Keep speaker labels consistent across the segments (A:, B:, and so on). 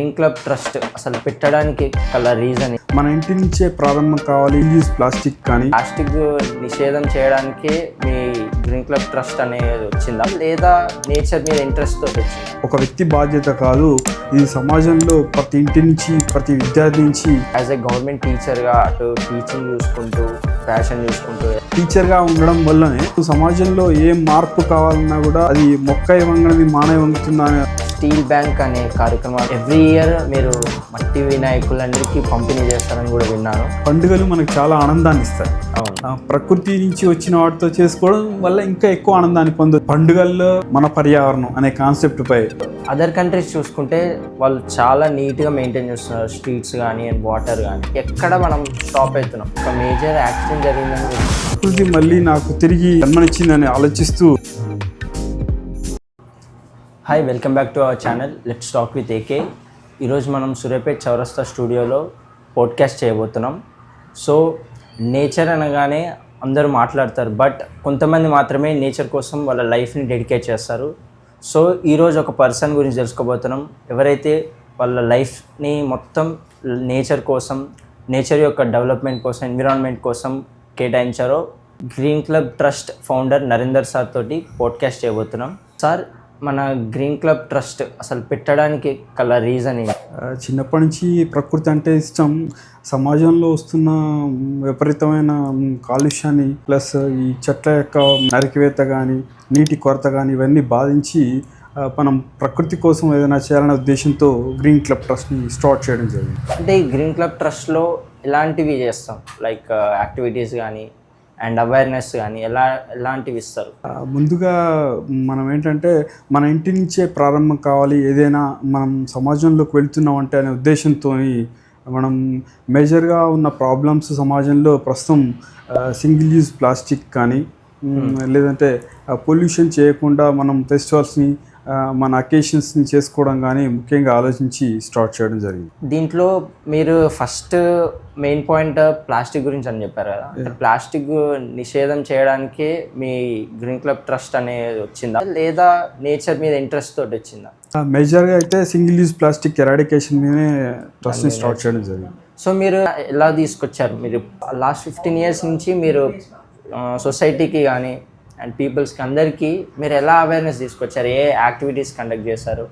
A: Green club trust అసలు పెట్టడానికి గల రీజన్
B: మన ఇంటి నుంచే ప్రారంభం కావాలి. యూజ్ ప్లాస్టిక్ కానీ
A: ప్లాస్టిక్ నిషేధం చేయడానికి మీ గ్రీన్ క్లబ్ ట్రస్ట్ అనేది వచ్చిందా లేదా నేచర్ మీద ఇంట్రెస్ట్ తోటి వచ్చిందా?
B: ఒక వ్యక్తి బాధ్యత కాదు, ఇది సమాజంలో ప్రతి ఇంటి నుంచి ప్రతి విద్యార్థి నుంచి
A: యాజ్ ఎ గవర్నమెంట్ టీచర్గా అటు టీచింగ్ చూసుకుంటూ ఫ్యాషన్ చూసుకుంటూ
B: టీచర్గా ఉండడం వల్లనే సమాజంలో ఏ మార్పు కావాలన్నా కూడా అది మొక్క వంగనది మానవ వంగుతుందా అనే
A: స్టీల్ బ్యాంక్ అనే కార్యక్రమం ఎవ్రీ ఇయర్ మీరు మట్టి వినాయకులందరికీ పంపిణీ చేస్తారని కూడా విన్నాను.
B: పండుగలు మనకు చాలా ఆనందాన్ని ఇస్తాయి.
A: అవును,
B: ప్రకృతి నుంచి వచ్చిన వాటితో చేసుకోవడం వల్ల ఇంకా ఎక్కువ ఆనందాన్ని పొందు. పండుగల్లో మన పర్యావరణం అనే కాన్సెప్ట్ పై
A: అదర్ కంట్రీస్ చూసుకుంటే వాళ్ళు చాలా నీట్గా మెయింటైన్ చేస్తున్నారు, స్ట్రీట్స్ కానీ అండ్ వాటర్ కానీ. ఎక్కడ మనం స్టాప్ అవుతున్నాం, ఒక మేజర్ యాక్సిడెంట్ జరిగిందని.
B: ప్రకృతి మళ్ళీ నాకు తిరిగి జన్మనిచ్చిందని ఆలోచిస్తూ
A: hi, welcome back to our channel let's talk with AK. ఈరోజు మనం సూర్యాపేట్ చౌరస్తా స్టూడియోలో పోడ్కాస్ట్ చేయబోతున్నాం. సో నేచర్ అనగానే అందరూ మాట్లాడతారు, బట్ కొంతమంది మాత్రమే నేచర్ కోసం వాళ్ళ లైఫ్ని డెడికేట్ చేస్తారు. సో ఈరోజు ఒక పర్సన్ గురించి తెలుసుకోబోతున్నాం, ఎవరైతే వాళ్ళ లైఫ్ని మొత్తం నేచర్ కోసం, నేచర్ యొక్క డెవలప్మెంట్ కోసం, ఎన్విరాన్మెంట్ కోసం కేటాయించారో green club trust founder Narender sir తోటి పోడ్కాస్ట్ చేయబోతున్నాం. సార్, మన గ్రీన్ క్లబ్ ట్రస్ట్ అసలు పెట్టడానికి గల రీజన్ ఏంటి?
B: చిన్నప్పటి నుంచి ప్రకృతి అంటే ఇష్టం. సమాజంలో వస్తున్న విపరీతమైన కాలుష్యాన్ని ప్లస్ ఈ చెట్ల యొక్క నరికివేత కానీ నీటి కొరత కానీ ఇవన్నీ బాధించి మనం ప్రకృతి కోసం ఏదైనా చేయాలనే ఉద్దేశంతో గ్రీన్ క్లబ్ ట్రస్ట్ని స్టార్ట్ చేయడం జరిగింది.
A: అంటే ఈ గ్రీన్ క్లబ్ ట్రస్ట్లో ఎలాంటివి చేస్తాం, లైక్ యాక్టివిటీస్ కానీ అండ్ అవేర్నెస్ కానీ ఎలాంటివి ఇస్తారు?
B: ముందుగా మనం ఏంటంటే మన ఇంటి నుంచే ప్రారంభం కావాలి, ఏదైనా మనం సమాజంలోకి వెళ్తున్నామంటే అనే ఉద్దేశంతో మనం మేజర్గా ఉన్న ప్రాబ్లమ్స్ సమాజంలో ప్రస్తుతం సింగిల్ యూజ్ ప్లాస్టిక్ కానీ లేదంటే పొల్యూషన్ చేయకుండా మనం ఫెస్టివల్స్ని మన అకేషన్స్ని చేసుకోవడం కానీ ముఖ్యంగా ఆలోచించి స్టార్ట్ చేయడం జరిగింది.
A: దీంట్లో మీరు ఫస్ట్ మెయిన్ పాయింట్ ప్లాస్టిక్ గురించి అని చెప్పారు కదా, ప్లాస్టిక్ నిషేధం చేయడానికి మీ గ్రీన్ క్లబ్ ట్రస్ట్ అనేది వచ్చిందా లేదా నేచర్ మీద ఇంట్రెస్ట్ తోటి వచ్చిందా?
B: మేజర్గా అయితే సింగిల్ యూజ్ ప్లాస్టిక్ ఎరాడికేషన్ మీదే ట్రస్ట్ని స్టార్ట్ చేయడం జరిగింది.
A: సో మీరు ఎలా తీసుకొచ్చారు? మీరు లాస్ట్ 15 years నుంచి మీరు సొసైటీకి కానీ అండ్ పీపుల్స్కి అందరికీ మీరు ఎలా అవేర్నెస్ తీసుకొచ్చారు? ఏ యాక్టివిటీస్ కండక్ట్ చేశారు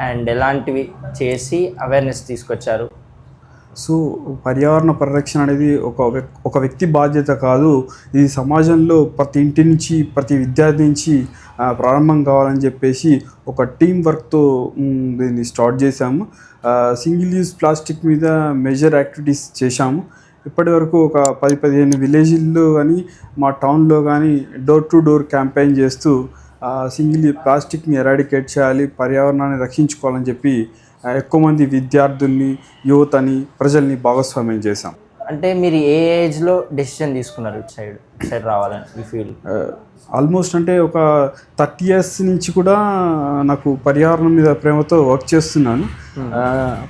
A: అండ్ ఎలాంటివి చేసి అవేర్నెస్ తీసుకొచ్చారు?
B: సో పర్యావరణ పరిరక్షణ అనేది ఒక వ్యక్తి బాధ్యత కాదు, ఇది సమాజంలో ప్రతి ఇంటి నుంచి ప్రతి విద్యార్థి నుంచి ప్రారంభం కావాలని చెప్పేసి ఒక టీం వర్క్తో దీన్ని స్టార్ట్ చేశాము. సింగిల్ యూజ్ ప్లాస్టిక్ మీద మేజర్ యాక్టివిటీస్ చేశాము. ఇప్పటి వరకు ఒక 10-15 విలేజ్ల్లో కానీ మా టౌన్లో కానీ డోర్ టు డోర్ క్యాంపెయిన్ చేస్తూ సింగిల్ ప్లాస్టిక్ని ఎరాడికేట్ చేయాలి, పర్యావరణాన్ని రక్షించుకోవాలని చెప్పి ఎక్కువ మంది విద్యార్థుల్ని, యువతని, ప్రజల్ని భాగస్వామ్యం చేశాం.
A: అంటే మీరు ఏ ఏజ్లో డెసిషన్ తీసుకున్నారు ఇటు సైడ్ రావాలని ఈ ఫీల్డ్?
B: ఆల్మోస్ట్ అంటే ఒక 30 years నుంచి కూడా నాకు పర్యావరణం మీద ప్రేమతో వర్క్ చేస్తున్నాను.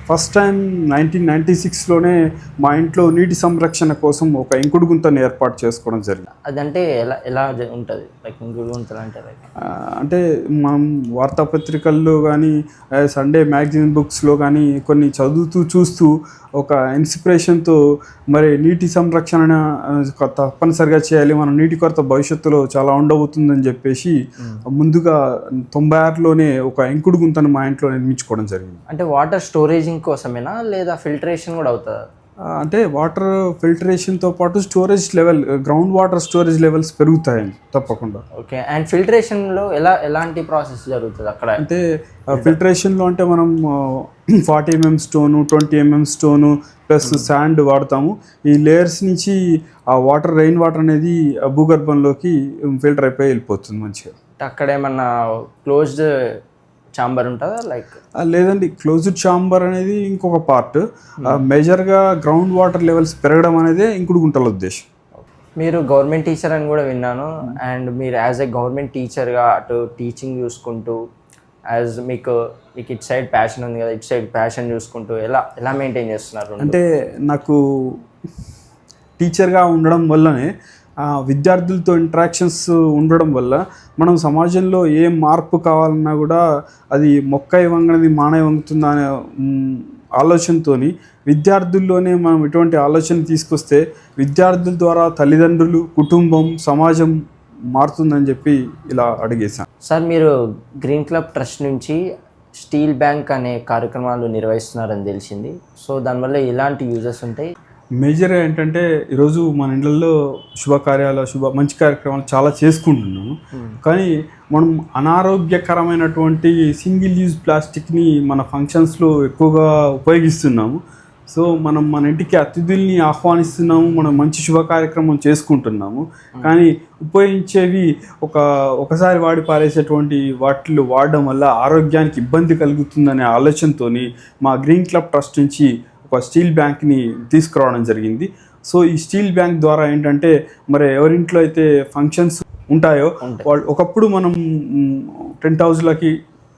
B: ఫస్ట్ టైం 1996లోనే మా ఇంట్లో నీటి సంరక్షణ కోసం ఒక ఇంకుడు గుంతను ఏర్పాటు చేసుకోవడం జరిగింది.
A: అదంటే ఎలా ఉంటుంది? లైక్ ఇంకుడు గుంతలు అంటే
B: మనం వార్తాపత్రికల్లో కానీ సండే మ్యాగజైన్ బుక్స్లో కానీ కొన్ని చదువుతూ చూస్తూ ఒక ఇన్స్పిరేషన్తో మరి నీటి సంరక్షణ తప్పనిసరిగా చేయాలి, మనం నీటి కొరత భవిష్యత్తులో చాలా ఉండబోతుందని చెప్పేసి ముందుగా 96లోనే ఒక ఇంకుడు గుంతను మా ఇంట్లో నిర్మించుకోవడం జరిగింది.
A: అంటే వాటర్ స్టోరేజింగ్ కోసమేనా లేదా ఫిల్టరేషన్ కూడా అవుతుందా?
B: అంటే వాటర్ ఫిల్టరేషన్తో పాటు storage level, ground water storage levels పెరుగుతాయండి తప్పకుండా.
A: ఓకే, అండ్ ఫిల్టరేషన్లో ఎలాంటి ప్రాసెస్ జరుగుతుంది అక్కడ?
B: అంటే ఫిల్టరేషన్లో అంటే మనం 40 mm stone, 20 mm stone plus sand వాడతాము. ఈ లేయర్స్ నుంచి ఆ వాటర్, రెయిన్ వాటర్ అనేది భూగర్భంలోకి ఫిల్టర్ అయిపోయి వెళ్ళిపోతుంది మంచిగా.
A: అక్కడ ఏమన్నా క్లోజ్డ్ ఛాంబర్ ఉంటుందా? లైక్
B: లేదండి, క్లోజ్డ్ ఛాంబర్ అనేది ఇంకొక పార్ట్. మేజర్గా గ్రౌండ్ వాటర్ లెవెల్స్ పెరగడం అనేది ఇంకుడు గుంటల ఉద్దేశం.
A: మీరు గవర్నమెంట్ టీచర్ అని కూడా విన్నాను, అండ్ మీరు యాజ్ ఎ గవర్నమెంట్ టీచర్గా అటు టీచింగ్ చూసుకుంటూ మీకు ఇటు సైడ్ ప్యాషన్ ఉంది కదా, ఇటు సైడ్ ప్యాషన్ చూసుకుంటూ ఎలా మెయింటైన్ చేస్తున్నారు?
B: అంటే నాకు టీచర్గా ఉండడం వల్లనే విద్యార్థులతో ఇంటరాక్షన్స్ ఉండడం వల్ల మనం సమాజంలో ఏ మార్పు కావాలన్నా కూడా అది మొక్క వంగనది మానవ వంగుతుందా అనే ఆలోచనతో విద్యార్థుల్లోనే మనం ఎటువంటి ఆలోచన తీసుకొస్తే విద్యార్థుల ద్వారా తల్లిదండ్రులు, కుటుంబం, సమాజం మారుతుందని చెప్పి ఇలా అడిగేశాను.
A: సార్, మీరు గ్రీన్ క్లబ్ ట్రస్ట్ నుంచి స్టీల్ బ్యాంక్ అనే కార్యక్రమాలు నిర్వహిస్తున్నారని తెలిసింది. సో దానివల్ల ఎలాంటి యూజెస్ ఉంటాయి?
B: మేజర్గా ఏంటంటే ఈరోజు మన ఇళ్ళల్లో శుభకార్యాలు, మంచి కార్యక్రమాలు చాలా చేసుకుంటున్నాము. కానీ మనం అనారోగ్యకరమైనటువంటి సింగిల్ యూజ్ ప్లాస్టిక్ని మన ఫంక్షన్స్లో ఎక్కువగా ఉపయోగిస్తున్నాము. సో మనం మన ఇంటికి అతిథుల్ని ఆహ్వానిస్తున్నాము, మనం మంచి శుభ కార్యక్రమం చేసుకుంటున్నాము. కానీ ఉపయోగించేవి ఒకసారి వాడి పారేసేటువంటి వాటిలో వాడడం వల్ల ఆరోగ్యానికి ఇబ్బంది కలుగుతుందనే ఆలోచనతో మా గ్రీన్ క్లబ్ ట్రస్ట్ నుంచి ఒక స్టీల్ బ్యాంక్ని తీసుకురావడం జరిగింది. సో ఈ స్టీల్ బ్యాంక్ ద్వారా ఏంటంటే మరి ఎవరింట్లో అయితే ఫంక్షన్స్ ఉంటాయో వాళ్ళు ఒకప్పుడు మనం టెంట్ హౌస్లకి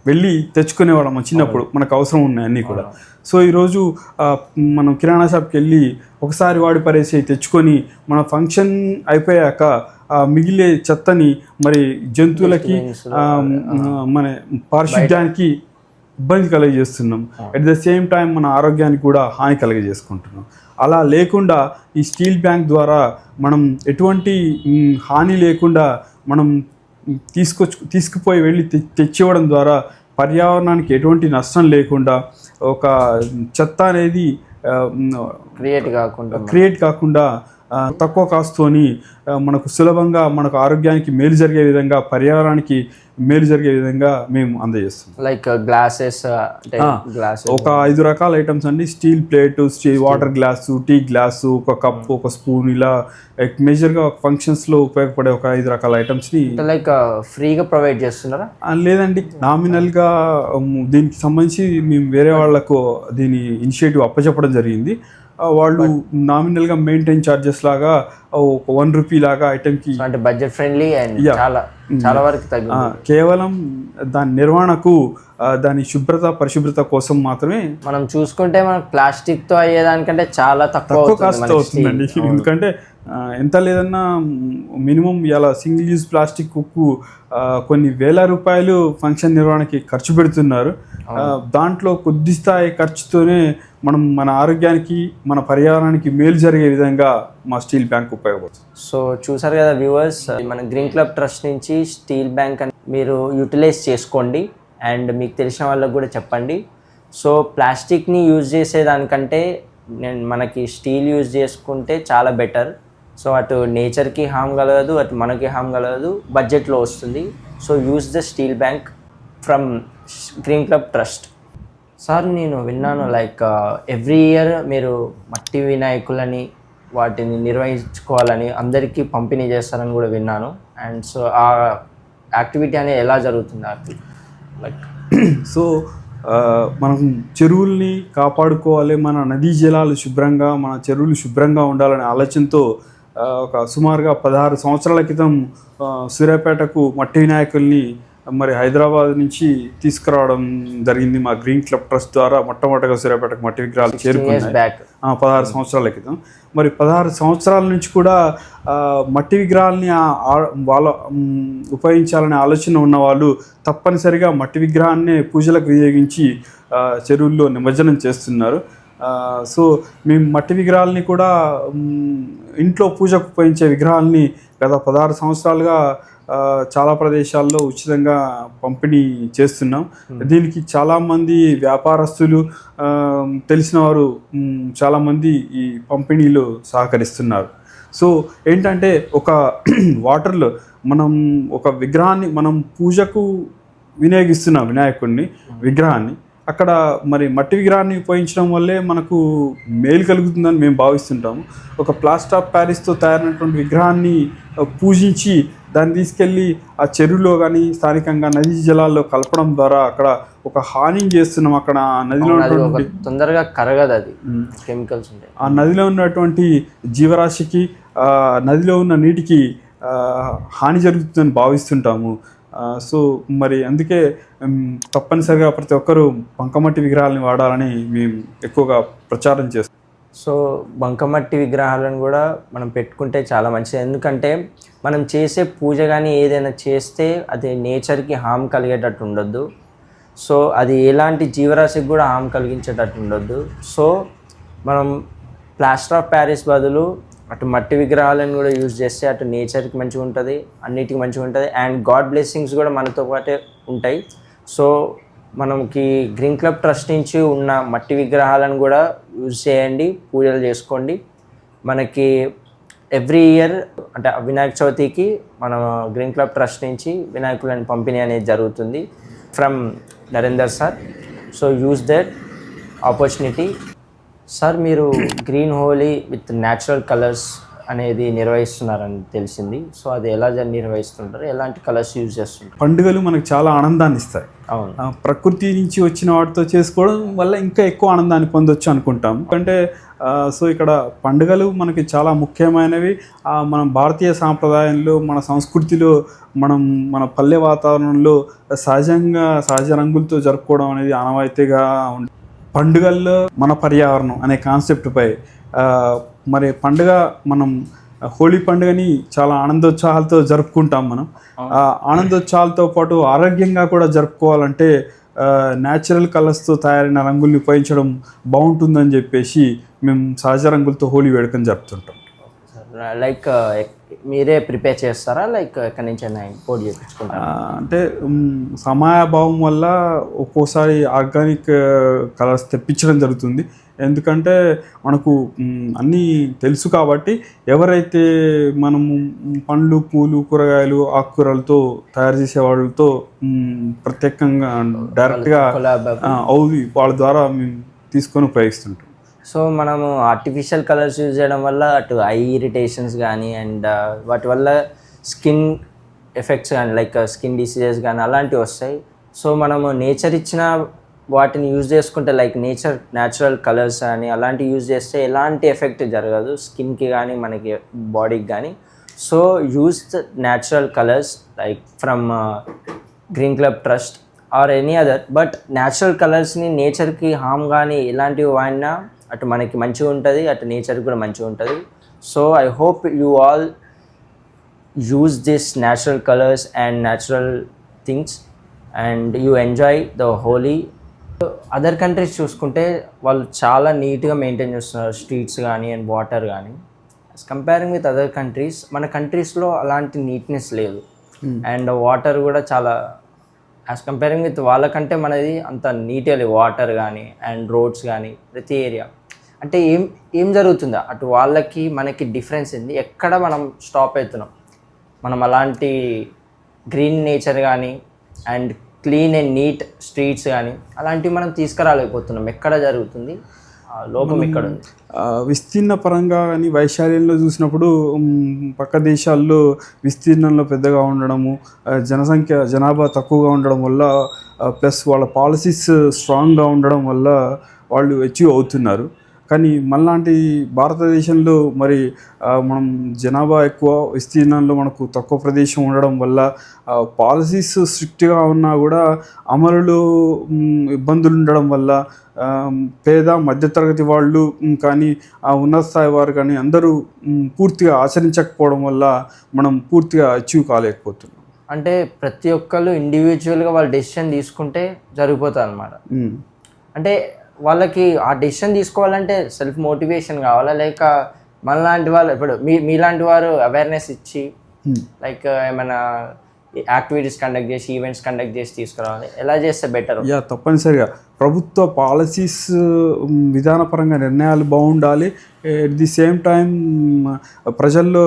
B: వెళ్ళి తెచ్చుకునేవాళ్ళం చిన్నప్పుడు, మనకు అవసరం ఉన్నాయి అన్నీ కూడా. సో ఈరోజు మనం కిరాణా షాప్కి వెళ్ళి ఒకసారి వాడి పరేసి తెచ్చుకొని మన ఫంక్షన్ అయిపోయాక మిగిలే చెత్తని మరి జంతువులకి మన పారిశుద్ధ్యానికి ఇబ్బంది కలుగజేస్తున్నాం. అట్ ద సేమ్ టైం మన ఆరోగ్యానికి కూడా హాని కలుగజేసుకుంటున్నాం. అలా లేకుండా ఈ స్టీల్ బ్యాంక్ ద్వారా మనం ఎటువంటి హాని లేకుండా మనం తీసుకుపోయి వెళ్ళి తెచ్చివ్వడం ద్వారా పర్యావరణానికి ఎటువంటి నష్టం లేకుండా ఒక చెత్త అనేది క్రియేట్ కాకుండా తక్కువ కాస్ట్తోని మనకు సులభంగా మనకు ఆరోగ్యానికి మేలు జరిగే విధంగా, పర్యావరణానికి మేలు జరిగే విధంగా మేము అందజేస్తాం.
A: లైక్ గ్లాసెస్
B: ఒక 5 రకాల ఐటమ్స్ అండి. Steel plate, water glass, tea glass, ఒక కప్, ఒక స్పూన్, ఇలా మేజర్గా ఫంక్షన్స్లో ఉపయోగపడే ఒక 5 రకాల ఐటమ్స్ని
A: లైక్ ఫ్రీగా ప్రొవైడ్ చేస్తున్నారా?
B: లేదండి, నామినల్గా దీనికి సంబంధించి మేము వేరే వాళ్లకు దీని ఇనిషియేటివ్ అప్పచెప్పడం జరిగింది. వాళ్ళు నామినల్గా మెయింటైన్ ఛార్జెస్ లాగా ఒక 1 రూపీ లాగా ఐటెంకి,
A: అంటే బడ్జెట్ ఫ్రెండ్లీ అండ్ చాలా వరకు తగ్గింది.
B: కేవలం దాని నిర్వహణకు, దాని పరిశుభ్రత కోసం మాత్రమే.
A: మనం చూసుకుంటే మనకు ప్లాస్టిక్తో అయ్యేదానికంటే చాలా తక్కువ
B: కాస్ట్ అవుతుందండి. ఎందుకంటే ఎంత లేదన్నా మినిమం ఇలా సింగిల్ యూజ్ ప్లాస్టిక్ కు కొన్ని వేల రూపాయలు ఫంక్షన్ నిర్వహణకి ఖర్చు పెడుతున్నారు. దాంట్లో కొద్ది స్థాయి ఖర్చుతోనే మనం మన ఆరోగ్యానికి, మన పర్యావరణానికి మేలు జరిగే విధంగా మా స్టీల్ బ్యాంక్ ఉపయోగపడుతుంది.
A: సో చూసారు కదా వ్యూవర్స్, మన గ్రీన్ క్లబ్ ట్రస్ట్ నుంచి స్టీల్ బ్యాంక్ అని మీరు యూటిలైజ్ చేసుకోండి అండ్ మీకు తెలిసిన వాళ్ళకు కూడా చెప్పండి. సో ప్లాస్టిక్ని యూజ్ చేసేదానికంటే మనకి స్టీల్ యూజ్ చేసుకుంటే చాలా బెటర్. సో అటు నేచర్కి హామ్ కలగదు, అటు మనకి హామ్ కలగదు, బడ్జెట్లో వస్తుంది. So use the steel bank from green club trust. Sir, నేను విన్నాను లైక్ ఎవ్రీ ఇయర్ మీరు మట్టి వినాయకులని వాటిని నిర్వహించుకోవాలని అందరికీ పంపిణీ చేస్తారని కూడా విన్నాను. అండ్ సో ఆ యాక్టివిటీ అనేది ఎలా జరుగుతుంది? లైక్
B: సో మనం చెరువుల్ని కాపాడుకోవాలి, మన నదీ జలాలు శుభ్రంగా, మన చెరువులు శుభ్రంగా ఉండాలనే ఆలోచనతో ఒక సుమారుగా 16 సంవత్సరాల క్రితం సూర్యాపేటకు మట్టి వినాయకుల్ని మరి హైదరాబాద్ నుంచి తీసుకురావడం జరిగింది. మా గ్రీన్ క్లబ్ ట్రస్ట్ ద్వారా మొట్టమొదటిగా సూర్యాపేటకు మట్టి విగ్రహాలు చేరుకున్నాయి 16 సంవత్సరాల క్రితం. మరి 16 సంవత్సరాల నుంచి కూడా మట్టి విగ్రహాలని వాళ్ళ ఉపయోగించాలనే ఆలోచన ఉన్న వాళ్ళు తప్పనిసరిగా మట్టి విగ్రహాన్ని పూజలకు వినియోగించి చెరువుల్లో నిమజ్జనం చేస్తున్నారు. సో మేము మట్టి విగ్రహాలని కూడా ఇంట్లో పూజకు ఉపయోగించే విగ్రహాలని గత 16 సంవత్సరాలుగా చాలా ప్రదేశాల్లో ఉచితంగా పంపిణీ చేస్తున్నాం. దీనికి చాలామంది వ్యాపారస్తులు, తెలిసిన వారు చాలామంది ఈ పంపిణీలో సహకరిస్తున్నారు. సో ఏంటంటే ఒక వాటర్లో మనం ఒక విగ్రహాన్ని మనం పూజకు వినియోగిస్తున్నాం, వినాయకుడిని విగ్రహాన్ని. అక్కడ మరి మట్టి విగ్రహాన్ని ఉపయోగించడం వల్లే మనకు మేలు కలుగుతుందని మేము భావిస్తుంటాము. ఒక ప్లాస్టర్ ఆఫ్ ప్యారిస్తో తయారైనటువంటి విగ్రహాన్ని పూజించి దాన్ని తీసుకెళ్ళి ఆ చెరువులో కానీ స్థానికంగా నదీ జలాల్లో కలపడం ద్వారా అక్కడ ఒక హాని చేస్తున్నాం. అక్కడ నదిలో
A: తొందరగా కరగదు, అది కెమికల్స్ ఉంటాయి.
B: ఆ నదిలో ఉన్నటువంటి జీవరాశికి, నదిలో ఉన్న నీటికి హాని జరుగుతుందని భావిస్తుంటాము. సో మరి అందుకే తప్పనిసరిగా ప్రతి ఒక్కరూ బంకమట్టి విగ్రహాలని వాడాలని మేము ఎక్కువగా ప్రచారం చేస్తాం.
A: సో బంకమట్టి విగ్రహాలను కూడా మనం పెట్టుకుంటే చాలా మంచిది. ఎందుకంటే మనం చేసే పూజ కానీ ఏదైనా చేస్తే అది నేచర్కి హామ్ కలిగేటట్టు ఉండొద్దు. సో అది ఎలాంటి జీవరాశికి కూడా హామ్ కలిగించేటట్టు ఉండొద్దు. సో మనం ప్లాస్టర్ ఆఫ్ ప్యారిస్ బదులు అటు మట్టి విగ్రహాలను కూడా యూజ్ చేస్తే అటు నేచర్కి మంచిగా ఉంటుంది, అన్నిటికీ మంచిగా ఉంటుంది, అండ్ గాడ్ బ్లెస్సింగ్స్ కూడా మనతో పాటే ఉంటాయి. సో మనకి గ్రీన్ క్లబ్ ట్రస్ట్ నుంచి ఉన్న మట్టి విగ్రహాలను కూడా యూజ్ చేయండి, పూజలు చేసుకోండి. మనకి ఎవ్రీ ఇయర్ అంటే వినాయక చవితికి మన గ్రీన్ క్లబ్ ట్రస్ట్ నుంచి వినాయకులను పంపిణీ అనేది జరుగుతుంది from Narender sir. So use that opportunity. Sir మీరు green Holi with natural colours అనేది నిర్వహిస్తున్నారని తెలిసింది. సో అది ఎలా నిర్వహిస్తుంటారు, ఎలాంటి కలర్స్ యూజ్ చేస్తుంటారు?
B: పండుగలు మనకు చాలా ఆనందాన్ని ఇస్తాయి.
A: అవును,
B: ప్రకృతి నుంచి వచ్చిన వాటితో చేసుకోవడం వల్ల ఇంకా ఎక్కువ ఆనందాన్ని పొందొచ్చు అనుకుంటాం. అంటే సో ఇక్కడ పండుగలు మనకి చాలా ముఖ్యమైనవి. మనం భారతీయ సాంప్రదాయంలో, మన సంస్కృతిలో, మన పల్లె వాతావరణంలో సహజ రంగులతో జరుపుకోవడం అనేది ఆనవాయితీగా ఉంది. పండుగల్లో మన పర్యావరణం అనే కాన్సెప్ట్పై మరి పండుగ మనం హోలీ పండుగని చాలా ఆనందోత్సాహాలతో జరుపుకుంటాం. మనం ఆనందోత్సాహాలతో పాటు ఆరోగ్యంగా కూడా జరుపుకోవాలంటే న్యాచురల్ కలర్స్తో తయారైన రంగుల్ని ఉపయోగించడం బాగుంటుందని చెప్పేసి మేము సహజ రంగులతో హోలీ వేడుకని జరుపుతుంటాం.
A: లైక్ మీరే ప్రిపేర్ చేస్తారా, లైక్ ఎక్కడి నుంచి ఇంపోర్ట్ చేయించుకుంటారా?
B: అంటే సమయాభావం వల్ల ఒక్కోసారి ఆర్గానిక్ కలర్స్ తెప్పించడం జరుగుతుంది. ఎందుకంటే మనకు అన్నీ తెలుసు కాబట్టి ఎవరైతే మనము పండ్లు, పూలు, కూరగాయలు, ఆకుకూరలతో తయారు చేసే వాళ్ళతో ప్రత్యేకంగా డైరెక్ట్గా అవి వాళ్ళ ద్వారా మేము తీసుకొని ఉపయోగిస్తుంటాం.
A: సో మనము ఆర్టిఫిషియల్ కలర్స్ యూజ్ చేయడం వల్ల అటు ఐ ఇరిటేషన్స్ కానీ అండ్ వాటి వల్ల స్కిన్ ఎఫెక్ట్స్ కానీ లైక్ స్కిన్ డిసీజెస్ కానీ అలాంటివి వస్తాయి. సో మనము నేచర్ ఇచ్చిన వాటిని యూజ్ చేసుకుంటే లైక్ న్యాచురల్ కలర్స్ కానీ అలాంటివి యూజ్ చేస్తే ఎలాంటి ఎఫెక్ట్ జరగదు స్కిన్కి కానీ మనకి బాడీకి కానీ. So use natural colours like from green club trust or any other. But natural కలర్స్ని నేచర్కి హామ్ కానీ ఇలాంటివి వాడినా అటు మనకి మంచిగా ఉంటుంది, అటు నేచర్కి కూడా మంచిగా ఉంటుంది. So I hope you all use this natural colours and natural things and you enjoy the Holi. Other countries చూసుకుంటే వాళ్ళు చాలా నీట్గా మెయింటైన్ చేస్తున్నారు స్ట్రీట్స్ కానీ అండ్ వాటర్ కానీ. కంపేరింగ్ విత్ అదర్ కంట్రీస్, మన కంట్రీస్లో అలాంటి నీట్నెస్ లేదు. అండ్ వాటర్ కూడా చాలా యాజ్ కంపేరింగ్ విత్ వాళ్ళకంటే మనది అంత నీట్గా లేదు. వాటర్ కానీ అండ్ రోడ్స్ కానీ ప్రతి ఏరియా. అంటే ఏం జరుగుతుందో అటు వాళ్ళకి మనకి డిఫరెన్స్ ఏంది, ఎక్కడ మనం స్టాప్ అవుతున్నాం? మనం అలాంటి గ్రీన్ నేచర్ కానీ and clean and neat streets కానీ అలాంటివి మనం తీసుకురాలేకపోతున్నాం. ఎక్కడ జరుగుతుంది లోపం, ఎక్కడ ఉంది?
B: విస్తీర్ణ పరంగా కానీ వైశాల్యంలో చూసినప్పుడు పక్క దేశాల్లో విస్తీర్ణంలో పెద్దగా ఉండడము, జనాభా తక్కువగా ఉండడం వల్ల ప్లస్ వాళ్ళ పాలసీస్ స్ట్రాంగ్గా ఉండడం వల్ల వాళ్ళు అచీవ్ అవుతున్నారు. కానీ మనలాంటి భారతదేశంలో మరి మనం జనాభా ఎక్కువ, విస్తీర్ణంలో మనకు తక్కువ ప్రదేశం ఉండడం వల్ల పాలసీస్ స్ట్రిక్ట్గా ఉన్నా కూడా అమలులో ఇబ్బందులు ఉండడం వల్ల పేద మధ్యతరగతి వాళ్ళు కానీ ఉన్నత స్థాయి వారు కానీ అందరూ పూర్తిగా ఆచరించకపోవడం వల్ల మనం పూర్తిగా అచీవ్ కాలేకపోతున్నాం.
A: అంటే ప్రతి ఒక్కళ్ళు ఇండివిజువల్గా వాళ్ళు డెసిషన్ తీసుకుంటే జరిగిపోతుంది అన్నమాట. అంటే వాళ్ళకి ఆ డెసిషన్ తీసుకోవాలంటే సెల్ఫ్ మోటివేషన్ కావాలా, లేక మనలాంటి వాళ్ళు ఇప్పుడు మీలాంటి వారు అవేర్నెస్ ఇచ్చి లైక్ ఏమైనా యాక్టివిటీస్ కండక్ట్ చేసి ఈవెంట్స్ కండక్ట్ చేసి తీసుకురావాలి? ఎలా చేస్తే బెటర్?
B: తప్పనిసరిగా ప్రభుత్వ పాలసీస్ విధానపరంగా నిర్ణయాలు బాగుండాలి. ఎట్ ది సేమ్ టైం ప్రజల్లో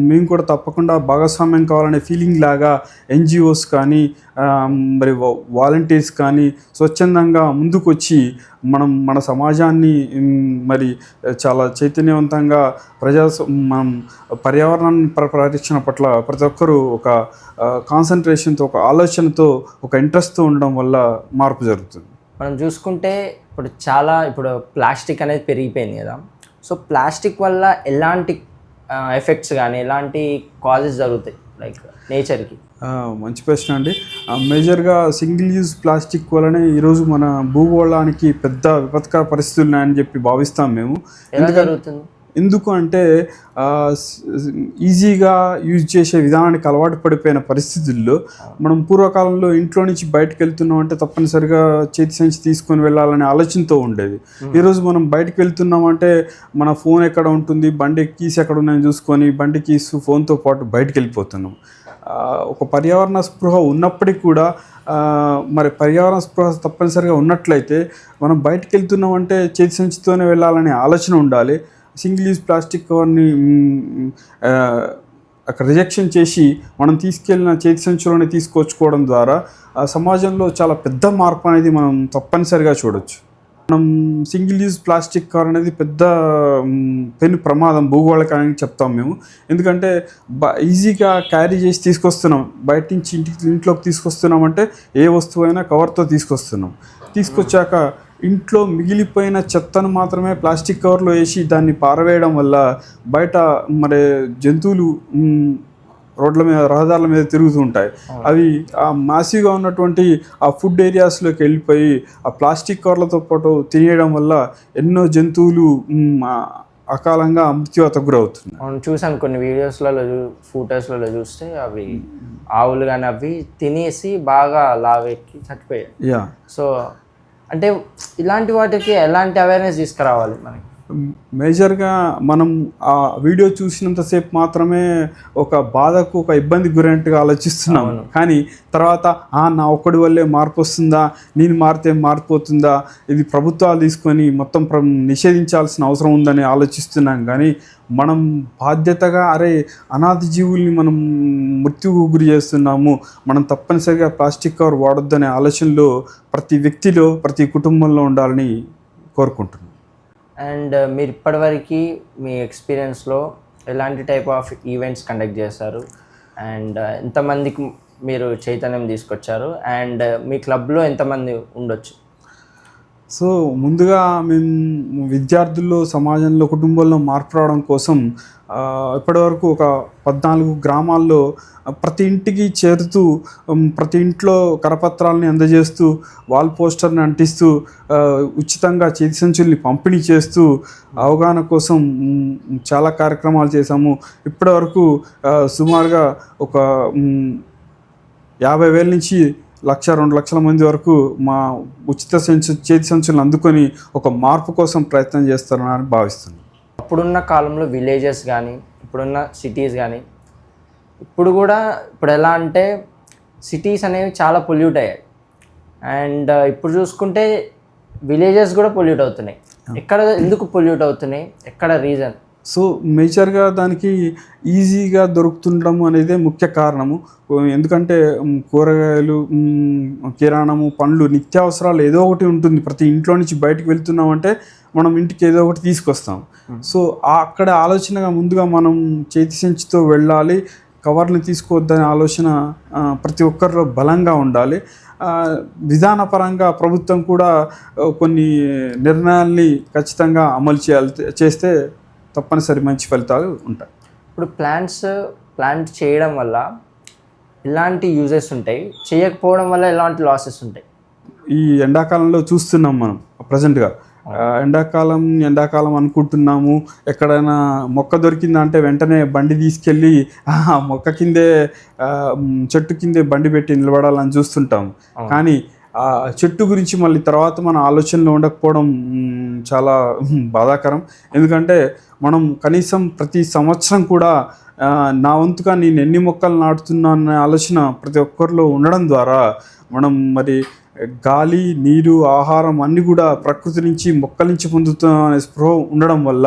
B: మేము కూడా తప్పకుండా భాగస్వామ్యం కావాలనే ఫీలింగ్ లాగా ఎన్జిఓస్ కానీ మరి వాలంటీర్స్ కానీ స్వచ్ఛందంగా ముందుకు వచ్చి మన సమాజాన్ని మరి చాలా చైతన్యవంతంగా మనం పర్యావరణాన్ని పరిరక్షణ పట్ల ప్రతి ఒక్కరూ ఒక కాన్సన్ట్రేషన్తో, ఒక ఆలోచనతో, ఒక ఇంట్రెస్ట్తో ఉండడం వల్ల మార్పు జరుగుతుంది.
A: మనం చూసుకుంటే ఇప్పుడు ప్లాస్టిక్ అనేది పెరిగిపోయింది కదా. సో ప్లాస్టిక్ వల్ల ఎలాంటి ఎఫెక్ట్స్ కానీ ఎలాంటి కాజెస్ జరుగుతాయి లైక్ నేచర్కి?
B: మంచి ప్రశ్న అండి. మేజర్గా సింగిల్ యూజ్ ప్లాస్టిక్ వలనే ఈరోజు మన భూగోళానికి పెద్ద విపత్కర పరిస్థితులు ఉన్నాయని చెప్పి భావిస్తాం మేము.
A: ఎలా జరుగుతుంది?
B: ఎందుకు అంటే ఈజీగా యూజ్ చేసే విధానానికి అలవాటు పడిపోయిన పరిస్థితుల్లో మనం పూర్వకాలంలో ఇంట్లో నుంచి బయటకు వెళ్తున్నాం అంటే తప్పనిసరిగా చేతి సంచి తీసుకొని వెళ్ళాలనే ఆలోచనతో ఉండేది. ఈరోజు మనం బయటకు వెళ్తున్నాం అంటే మన ఫోన్ ఎక్కడ ఉంటుంది, బండి కీస్ ఎక్కడ ఉన్నాయని చూసుకొని బండి కీస్ ఫోన్తో పాటు బయటకు వెళ్ళిపోతున్నాం. ఒక పర్యావరణ స్పృహ ఉన్నప్పటికీ కూడా మరి పర్యావరణ స్పృహ తప్పనిసరిగా ఉన్నట్లయితే మనం బయటకు వెళ్తున్నాం అంటే చేతి సంచితోనే వెళ్ళాలనే ఆలోచన ఉండాలి. సింగిల్ యూజ్ ప్లాస్టిక్ కవర్ని అక్కడ రిజెక్షన్ చేసి మనం తీసుకెళ్ళిన చేతి సంచులోనే తీసుకొచ్చుకోవడం ద్వారా సమాజంలో చాలా పెద్ద మార్పు అనేది మనం తప్పనిసరిగా చూడవచ్చు. మనం సింగిల్ యూజ్ ప్లాస్టిక్ కవర్ అనేది పెద్ద పెను ప్రమాదం భూగోళకానికి చెప్తాం మేము. ఎందుకంటే ఈజీగా క్యారీ చేసి తీసుకొస్తున్నాం, బయట నుంచి ఇంట్లోకి తీసుకొస్తున్నామంటే ఏ వస్తువైనా కవర్తో తీసుకొచ్చాక ఇంట్లో మిగిలిపోయిన చెత్తను మాత్రమే ప్లాస్టిక్ కవర్లో వేసి దాన్ని పారవేయడం వల్ల బయట మరి జంతువులు రోడ్ల మీద రహదారుల మీద తిరుగుతూ ఉంటాయి. అవి ఆ మాసివ్గా ఉన్నటువంటి ఆ ఫుడ్ ఏరియాస్లోకి వెళ్ళిపోయి ఆ ప్లాస్టిక్ కవర్లతో పాటు తినేయడం వల్ల ఎన్నో జంతువులు అకాలంగా మృత్యువతకు గురవుతున్నాయి.
A: అవును, చూసాను కొన్ని వీడియోస్లలో ఫోటోస్లలో చూస్తే అవి ఆవులు కానీ అవి తినేసి బాగా లావెక్కి చచ్చిపోయాయి. సో అంటే ఇలాంటి వాటికి ఎలాంటి అవేర్నెస్ తీసుకురావాలి మనకి?
B: మేజర్గా మనం ఆ వీడియో చూసినంతసేపు మాత్రమే ఒక బాధకు ఒక ఇబ్బంది గురైనట్టుగా ఆలోచిస్తున్నాం. కానీ తర్వాత నా ఒక్కడి వల్లే మార్పు వస్తుందా, నేను మారితే మార్పు అవుతుందా, ఇది ప్రభుత్వాలు తీసుకొని మొత్తం నిషేధించాల్సిన అవసరం ఉందని ఆలోచిస్తున్నాం. కానీ మనం బాధ్యతగా అనాథ జీవుల్ని మనం మృత్యుకు గురి చేస్తున్నాము, మనం తప్పనిసరిగా ప్లాస్టిక్ కవర్ వాడొద్దనే ఆలోచనలో ప్రతి వ్యక్తిలో ప్రతి కుటుంబంలో ఉండాలని కోరుకుంటున్నాం.
A: అండ్ మీరు ఇప్పటివరకు మీ ఎక్స్పీరియన్స్లో ఎలాంటి టైప్ ఆఫ్ ఈవెంట్స్ కండక్ట్ చేస్తారు అండ్ ఎంతమందికి మీరు చైతన్యం తీసుకొచ్చారు అండ్ మీ క్లబ్లో ఎంతమంది ఉండొచ్చు?
B: సో ముందుగా మేము విద్యార్థుల్లో, సమాజంలో, కుటుంబంలో మార్పు రావడం కోసం ఇప్పటివరకు ఒక 14 గ్రామాల్లో ప్రతి ఇంటికి చేరుతూ ప్రతి ఇంట్లో కరపత్రాలని అందజేస్తూ వాల్ పోస్టర్ని అంటిస్తూ ఉచితంగా చేతి సంచుల్ని పంపిణీ చేస్తూ అవగాహన కోసం చాలా కార్యక్రమాలు చేశాము. ఇప్పటివరకు సుమారుగా ఒక 50,000 నుంచి 1-2 లక్షల మంది వరకు మా ఉచిత చేతి సంచులను అందుకొని ఒక మార్పు కోసం ప్రయత్నం చేస్తారని భావిస్తున్నాను.
A: అప్పుడున్న కాలంలో విలేజెస్ కానీ ఇప్పుడున్న సిటీస్ కానీ ఇప్పుడు ఎలా అంటే సిటీస్ అనేవి చాలా పొల్యూట్ అయ్యాయి అండ్ ఇప్పుడు చూసుకుంటే విలేజెస్ కూడా పొల్యూట్ అవుతున్నాయి. ఎందుకు పొల్యూట్ అవుతున్నాయి, ఎక్కడ రీజన్?
B: సో మేజర్గా దానికి ఈజీగా దొరుకుతుండడం అనేది ముఖ్య కారణము. ఎందుకంటే కూరగాయలు, కిరాణము, పండ్లు, నిత్యావసరాలు ఏదో ఒకటి ఉంటుంది. ప్రతి ఇంట్లో నుంచి బయటకు వెళ్తున్నామంటే మనం ఇంటికి ఏదో ఒకటి తీసుకొస్తాం. సో అక్కడ ఆలోచనగా ముందుగా మనం చేతి సంచితో వెళ్ళాలి, కవర్లు తీసుకోవద్దనే ఆలోచన ప్రతి ఒక్కరిలో బలంగా ఉండాలి. విధానపరంగా ప్రభుత్వం కూడా కొన్ని నిర్ణయాల్ని ఖచ్చితంగా అమలు చేస్తే తప్పనిసరి మంచి ఫలితాలు ఉంటాయి.
A: ఇప్పుడు ప్లాంట్ చేయడం వల్ల ఎలాంటి యూజెస్ ఉంటాయి, చేయకపోవడం వల్ల ఎలాంటి లాసెస్ ఉంటాయి?
B: ఈ ఎండాకాలంలో చూస్తున్నాం మనం ప్రజెంట్గా. ఎండాకాలం అనుకుంటున్నాము, ఎక్కడైనా మొక్క దొరికిందంటే వెంటనే బండి తీసుకెళ్ళి మొక్క కిందే చెట్టు కిందే బండి పెట్టి నిలబడాలని చూస్తుంటాము. కానీ ఆ చెట్టు గురించి మళ్ళీ తర్వాత మన ఆలోచనలో ఉండకపోవడం చాలా బాధాకరం. ఎందుకంటే మనం కనీసం ప్రతి సంవత్సరం కూడా నా వంతుగా నేను ఎన్ని మొక్కలు నాటుతున్నా అనే ఆలోచన ప్రతి ఒక్కరిలో ఉండడం ద్వారా మనం మరి గాలి, నీరు, ఆహారం అన్నీ కూడా ప్రకృతి నుంచి, మొక్కల నుంచి పొందుతున్నాం అనే స్పృహ ఉండడం వల్ల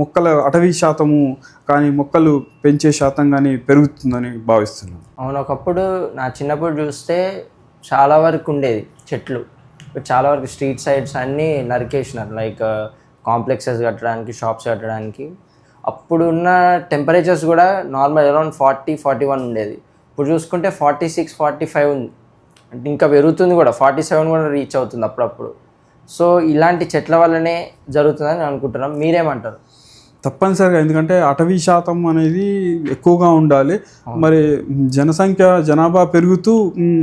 B: మొక్కల అటవీ శాతము కానీ మొక్కలు పెంచే శాతం కానీ పెరుగుతుందని భావిస్తున్నాను.
A: అవును, ఒకప్పుడు నా చిన్నప్పుడు చూస్తే చాలా వరకు ఉండేది చెట్లు. చాలా వరకు స్ట్రీట్ సైడ్స్ అన్నీ నరికేసినారు, లైక్ కాంప్లెక్సెస్ కట్టడానికి, షాప్స్ కట్టడానికి. అప్పుడు ఉన్న టెంపరేచర్స్ కూడా నార్మల్ అరౌండ్ 40-41 ఉండేది. ఇప్పుడు చూసుకుంటే 46-45 ఉంది, అంటే ఇంకా పెరుగుతుంది కూడా, 47 కూడా రీచ్ అవుతుంది అప్పుడప్పుడు. సో ఇలాంటి చెట్ల వల్లనే జరుగుతుందని అనుకుంటున్నాం. మీరేమంటారు?
B: తప్పనిసరిగా, ఎందుకంటే అటవీ శాతం అనేది ఎక్కువగా ఉండాలి. మరి జనాభా పెరుగుతూ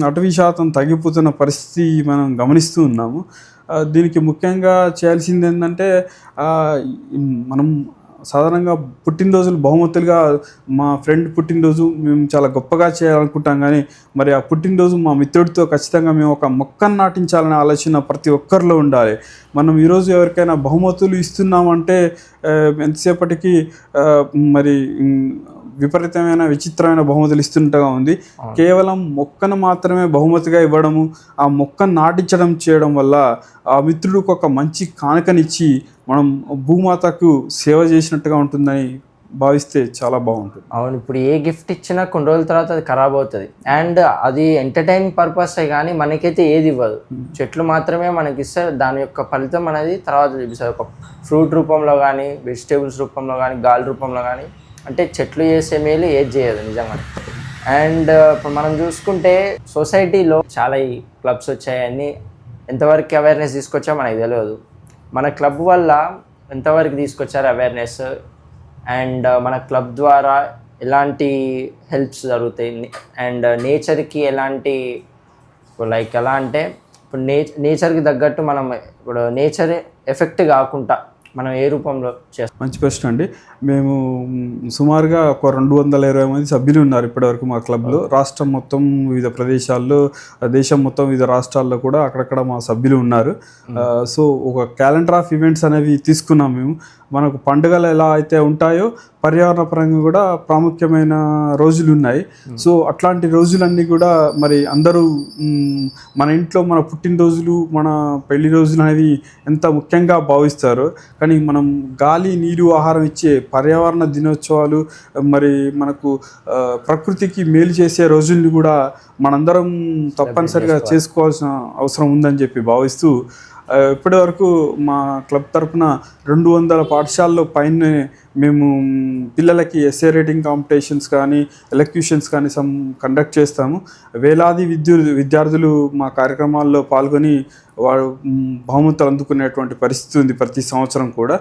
B: అటవీ శాతం తగ్గిపోతున్న పరిస్థితి మనం గమనిస్తూ ఉన్నాము. దీనికి ముఖ్యంగా చేయాల్సింది ఏంటంటే మనం సాధారణంగా పుట్టినరోజులు బహుమతులుగా మా ఫ్రెండ్ పుట్టినరోజు మేము చాలా గొప్పగా చేయాలనుకుంటాం, కానీ మరి ఆ పుట్టినరోజు మా మిత్రుడితో ఖచ్చితంగా మేము ఒక మొక్కను నాటించాలనే ఆలోచన ప్రతి ఒక్కరిలో ఉండాలి. మనం ఈరోజు ఎవరికైనా బహుమతులు ఇస్తున్నామంటే ఎంతసేపటికి మరి విపరీతమైన విచిత్రమైన బహుమతులు ఇస్తుంటగా ఉంది. కేవలం మొక్కను మాత్రమే బహుమతిగా ఇవ్వడము, ఆ మొక్కను నాటించడం చేయడం వల్ల ఆ మిత్రుడికి ఒక మంచి కానుకనిచ్చి మనం భూమాతకు సేవ చేసినట్టుగా ఉంటుందని భావిస్తే చాలా బాగుంటుంది.
A: అవును, ఇప్పుడు ఏ గిఫ్ట్ ఇచ్చినా కొన్ని రోజుల తర్వాత అది ఖరాబ్ అవుతుంది. అండ్ అది ఎంటర్టైన్ పర్పస్ కానీ మనకైతే ఏది ఇవ్వదు. చెట్లు మాత్రమే మనకి ఇస్తే దాని యొక్క ఫలితం అనేది తర్వాత చూపిస్తుంది. ఒక ఫ్రూట్ రూపంలో కానీ, వెజిటేబుల్స్ రూపంలో కానీ, గాలి రూపంలో కానీ, అంటే చెట్లు చేసే మేలు ఏది చేయదు నిజంగా. అండ్ ఇప్పుడు మనం చూసుకుంటే సొసైటీలో చాలా ఈ క్లబ్స్ వచ్చాయని ఎంతవరకు అవేర్నెస్ తీసుకొచ్చా మనకు తెలియదు. మన క్లబ్ వల్ల ఎంతవరకు తీసుకొచ్చారు అవేర్నెస్, అండ్ మన క్లబ్ ద్వారా ఎలాంటి హెల్ప్స్ జరుగుతాయి, అండ్ నేచర్కి ఎలాంటి లైక్ ఎలా అంటే ఇప్పుడు నేచర్కి తగ్గట్టు మనం ఇప్పుడు నేచర్ ఎఫెక్ట్ కాకుండా మనం ఏ రూపంలో చేస్తాం?
B: మంచి ప్రశ్న అండి. మేము సుమారుగా ఒక 220 మంది సభ్యులు ఉన్నారు ఇప్పటివరకు మా క్లబ్లో. రాష్ట్రం మొత్తం వివిధ ప్రదేశాల్లో, దేశం మొత్తం వివిధ రాష్ట్రాల్లో కూడా అక్కడక్కడ మా సభ్యులు ఉన్నారు. సో ఒక క్యాలెండర్ ఆఫ్ ఈవెంట్స్ అనేవి తీసుకున్నాం మేము. మనకు పండుగలు ఎలా అయితే ఉంటాయో పర్యావరణ పరంగా కూడా ప్రాముఖ్యమైన రోజులు ఉన్నాయి. సో అట్లాంటి రోజులన్నీ కూడా మరి అందరూ మన ఇంట్లో మన పుట్టినరోజులు, మన పెళ్లి రోజులు అనేవి ఎంత ముఖ్యంగా భావిస్తారో, కానీ మనం గాలి, నీరు, ఆహారం ఇచ్చే పర్యావరణ దినోత్సవాలు, మరి మనకు ప్రకృతికి మేలు చేసే రోజుల్ని కూడా మనందరం తప్పనిసరిగా చేసుకోవాల్సిన అవసరం ఉందని చెప్పి భావిస్తూ ఇప్పటి వరకు మా క్లబ్ తరఫున 200 పాఠశాలలో పైన మేము పిల్లలకి ఎస్ఏ రైటింగ్ కాంపిటీషన్స్ కానీ, ఎలక్యూషన్స్ కానీ కండక్ట్ చేస్తాము. వేలాది విద్యార్థులు మా కార్యక్రమాల్లో పాల్గొని వారు బహుమతులు అందుకునేటువంటి పరిస్థితి ఉంది ప్రతి సంవత్సరం కూడా.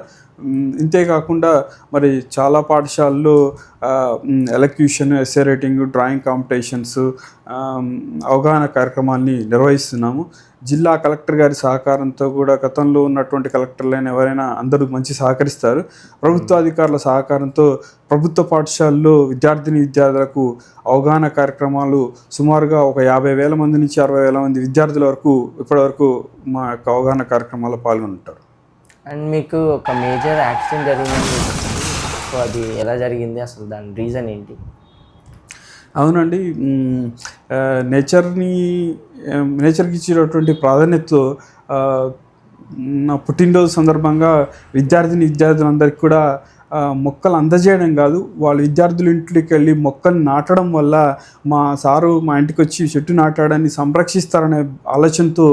B: ఇంతేకాకుండా మరి చాలా పాఠశాలల్లో elocution, essay writing, drawing competitions, అవగాహన కార్యక్రమాల్ని నిర్వహిస్తున్నాము. జిల్లా కలెక్టర్ గారి సహకారంతో కూడా, గతంలో ఉన్నటువంటి కలెక్టర్లైన ఎవరైనా అందరూ మంచి సహకరిస్తారు. ప్రభుత్వ అధికారుల సహకారంతో ప్రభుత్వ పాఠశాలలో విద్యార్థులకు అవగాహన కార్యక్రమాలు సుమారుగా ఒక 50,000 మంది నుంచి 60,000 మంది విద్యార్థుల వరకు ఇప్పటివరకు మా యొక్క అవగాహన కార్యక్రమాల్లో పాల్గొంటారు.
A: అండ్ మీకు ఒక మేజర్ యాక్సిడెంట్ జరిగింది, సో అది ఎలా జరిగింది, అసలు దాని రీజన్ ఏంటి?
B: అవునండి, నేచర్కి ఇచ్చినటువంటి ప్రాధాన్యతతో నా పుట్టినరోజు సందర్భంగా విద్యార్థులందరికీ కూడా మొక్కలు అందజేయడం కాదు, వాళ్ళ విద్యార్థుల ఇంటికి వెళ్ళి మొక్కలు నాటడం వల్ల మా సారు మా ఇంటికి వచ్చి చెట్టు నాటాడని సంరక్షిస్తారనే ఆలోచనతో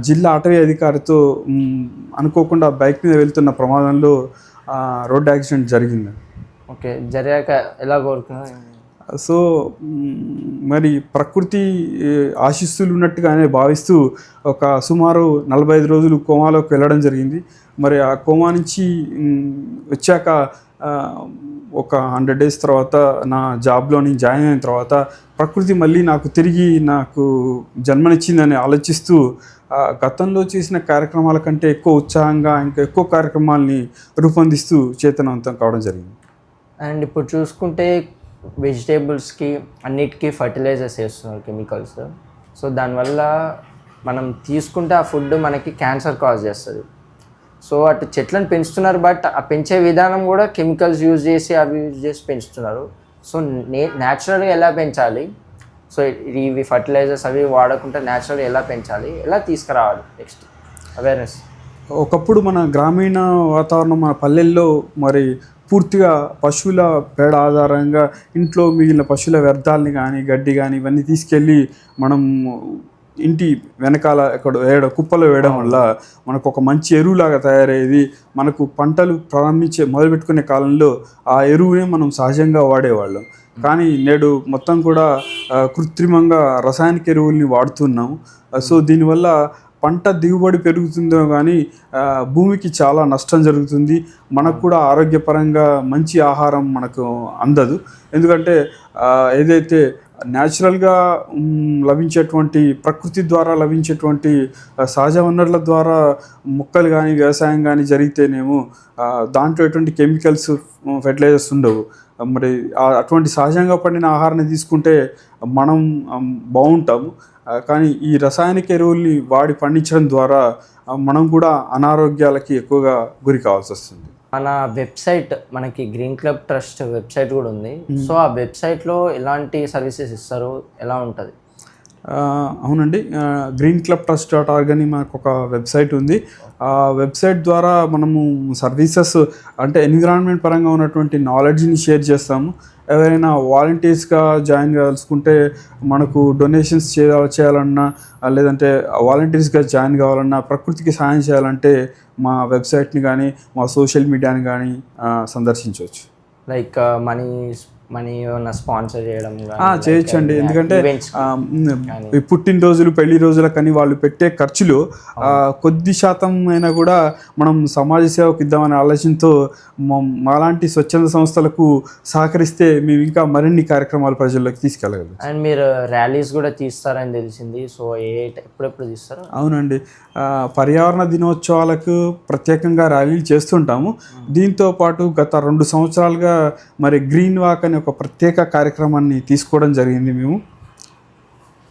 B: జిల్లా అటవీ అధికారితో అనుకోకుండా బైక్ మీద వెళ్తున్న ప్రమాదంలో రోడ్ యాక్సిడెంట్ జరిగింది.
A: ఓకే, జరిగాక ఎలా కోరుకున్నా?
B: సో మరి ప్రకృతి ఆశీస్సులు ఉన్నట్టుగానే భావిస్తూ ఒక సుమారు 45 రోజులు కోమాలోకి వెళ్ళడం జరిగింది. మరి ఆ కోమా నుంచి వచ్చాక ఒక 100 days తర్వాత నా జాబ్లో నేను జాయిన్ అయిన తర్వాత ప్రకృతి మళ్ళీ నాకు జన్మనిచ్చిందని ఆలోచిస్తూ గతంలో చేసిన కార్యక్రమాల కంటే ఎక్కువ ఉత్సాహంగా ఇంకా ఎక్కువ కార్యక్రమాలని రూపొందిస్తూ చైతన్యవంతం కావడం జరిగింది.
A: అండ్ ఇప్పుడు చూసుకుంటే వెజిటేబుల్స్కి అన్నిటికీ ఫర్టిలైజర్స్ వేస్తున్నారు, కెమికల్స్. సో దానివల్ల మనం తీసుకుంటే ఆ ఫుడ్ మనకి క్యాన్సర్ కాజ్ చేస్తుంది. సో అటు చెట్లను పెంచుతున్నారు, బట్ ఆ పెంచే విధానం కూడా కెమికల్స్ యూజ్ చేసి పెంచుతున్నారు. సో న్యాచురల్గా ఎలా పెంచాలి, సో ఇవి ఫర్టిలైజర్స్ అవి వాడకుండా న్యాచురల్గా ఎలా పెంచాలి, ఎలా తీసుకురావాలి, నెక్స్ట్ అవేర్నెస్.
B: ఒకప్పుడు మన గ్రామీణ వాతావరణం, మన పల్లెల్లో మరి పూర్తిగా పశువుల పేడ ఆధారంగా ఇంట్లో మిగిలిన పశువుల వ్యర్థాలని కానీ, గడ్డి కానీ ఇవన్నీ తీసుకెళ్ళి మనం ఇంటి వెనకాల ఎక్కడ కుప్పలో వేయడం వల్ల మనకు ఒక మంచి ఎరువులాగా తయారయ్యేది. మనకు పంటలు మొదలుపెట్టుకునే కాలంలో ఆ ఎరువునే మనం సహజంగా వాడేవాళ్ళం. కానీ నేడు మొత్తం కూడా కృత్రిమంగా రసాయనిక ఎరువుల్ని వాడుతున్నాము. సో దీనివల్ల పంట దిగుబడి పెరుగుతుందో కానీ భూమికి చాలా నష్టం జరుగుతుంది. మనకు కూడా ఆరోగ్యపరంగా మంచి ఆహారం మనకు అందదు. ఎందుకంటే ఏదైతే న్యాచురల్గా లభించేటువంటి ప్రకృతి ద్వారా లభించేటువంటి సహజ వనరుల ద్వారా మొక్కలు కానీ వ్యవసాయం కానీ జరిగితేనేమో దాంట్లో ఎటువంటి కెమికల్స్ ఫెర్టిలైజర్స్ ఉండవు. మరి అటువంటి సహజంగా పండిన ఆహారాన్ని తీసుకుంటే మనం బాగుంటాము. కానీ ఈ రసాయనిక ఎరువుల్ని వాడి పండించడం ద్వారా మనం కూడా అనారోగ్యాలకి ఎక్కువగా గురి కావాల్సి వస్తుంది.
A: మన వెబ్సైట్, మనకి గ్రీన్ క్లబ్ ట్రస్ట్ వెబ్సైట్ కూడా ఉంది. సో ఆ వెబ్సైట్లో ఎలాంటి సర్వీసెస్ ఇస్తారు, ఎలా ఉంటుంది?
B: అవునండి, greenclubtrust.org అని మనకు ఒక వెబ్సైట్ ఉంది. ఆ వెబ్సైట్ ద్వారా మనము సర్వీసెస్ అంటే ఎన్విరాన్మెంట్ పరంగా ఉన్నటువంటి నాలెడ్జ్ని షేర్ చేస్తాము. ఎవరైనా వాలంటీర్స్గా జాయిన్ కావాల్సుకుంటే, మనకు డొనేషన్స్ చేయాలన్నా లేదంటే వాలంటీర్స్గా జాయిన్ కావాలన్నా, ప్రకృతికి సాయం చేయాలంటే మా వెబ్సైట్ని కానీ మా సోషల్ మీడియాని కానీ సందర్శించవచ్చు.
A: లైక్ మనీ ఏమన్నా స్పాన్సర్ చేయడం
B: చేయొచ్చండి. ఎందుకంటే ఈ పుట్టినరోజులు పెళ్లి రోజులకని వాళ్ళు పెట్టే ఖర్చులు కొద్ది శాతం అయినా కూడా మనం సమాజ సేవకు ఇద్దామనే ఆలోచనతో మాలాంటి స్వచ్ఛంద సంస్థలకు సహకరిస్తే మేము ఇంకా మరిన్ని కార్యక్రమాలు ప్రజల్లోకి తీసుకెళ్ళగలం.
A: అండ్ మీరు ర్యాలీస్ కూడా తీస్తారని తెలిసింది. సో ఎప్పుడెప్పుడు తీస్తారు?
B: అవునండి, పర్యావరణ దినోత్సవాలకు ప్రత్యేకంగా ర్యాలీలు చేస్తుంటాము. దీంతో పాటు గత 2 సంవత్సరాలుగా మరి గ్రీన్ వాక్ అనే ఒక ప్రత్యేక కార్యక్రమాన్ని తీసుకోవడం జరిగింది.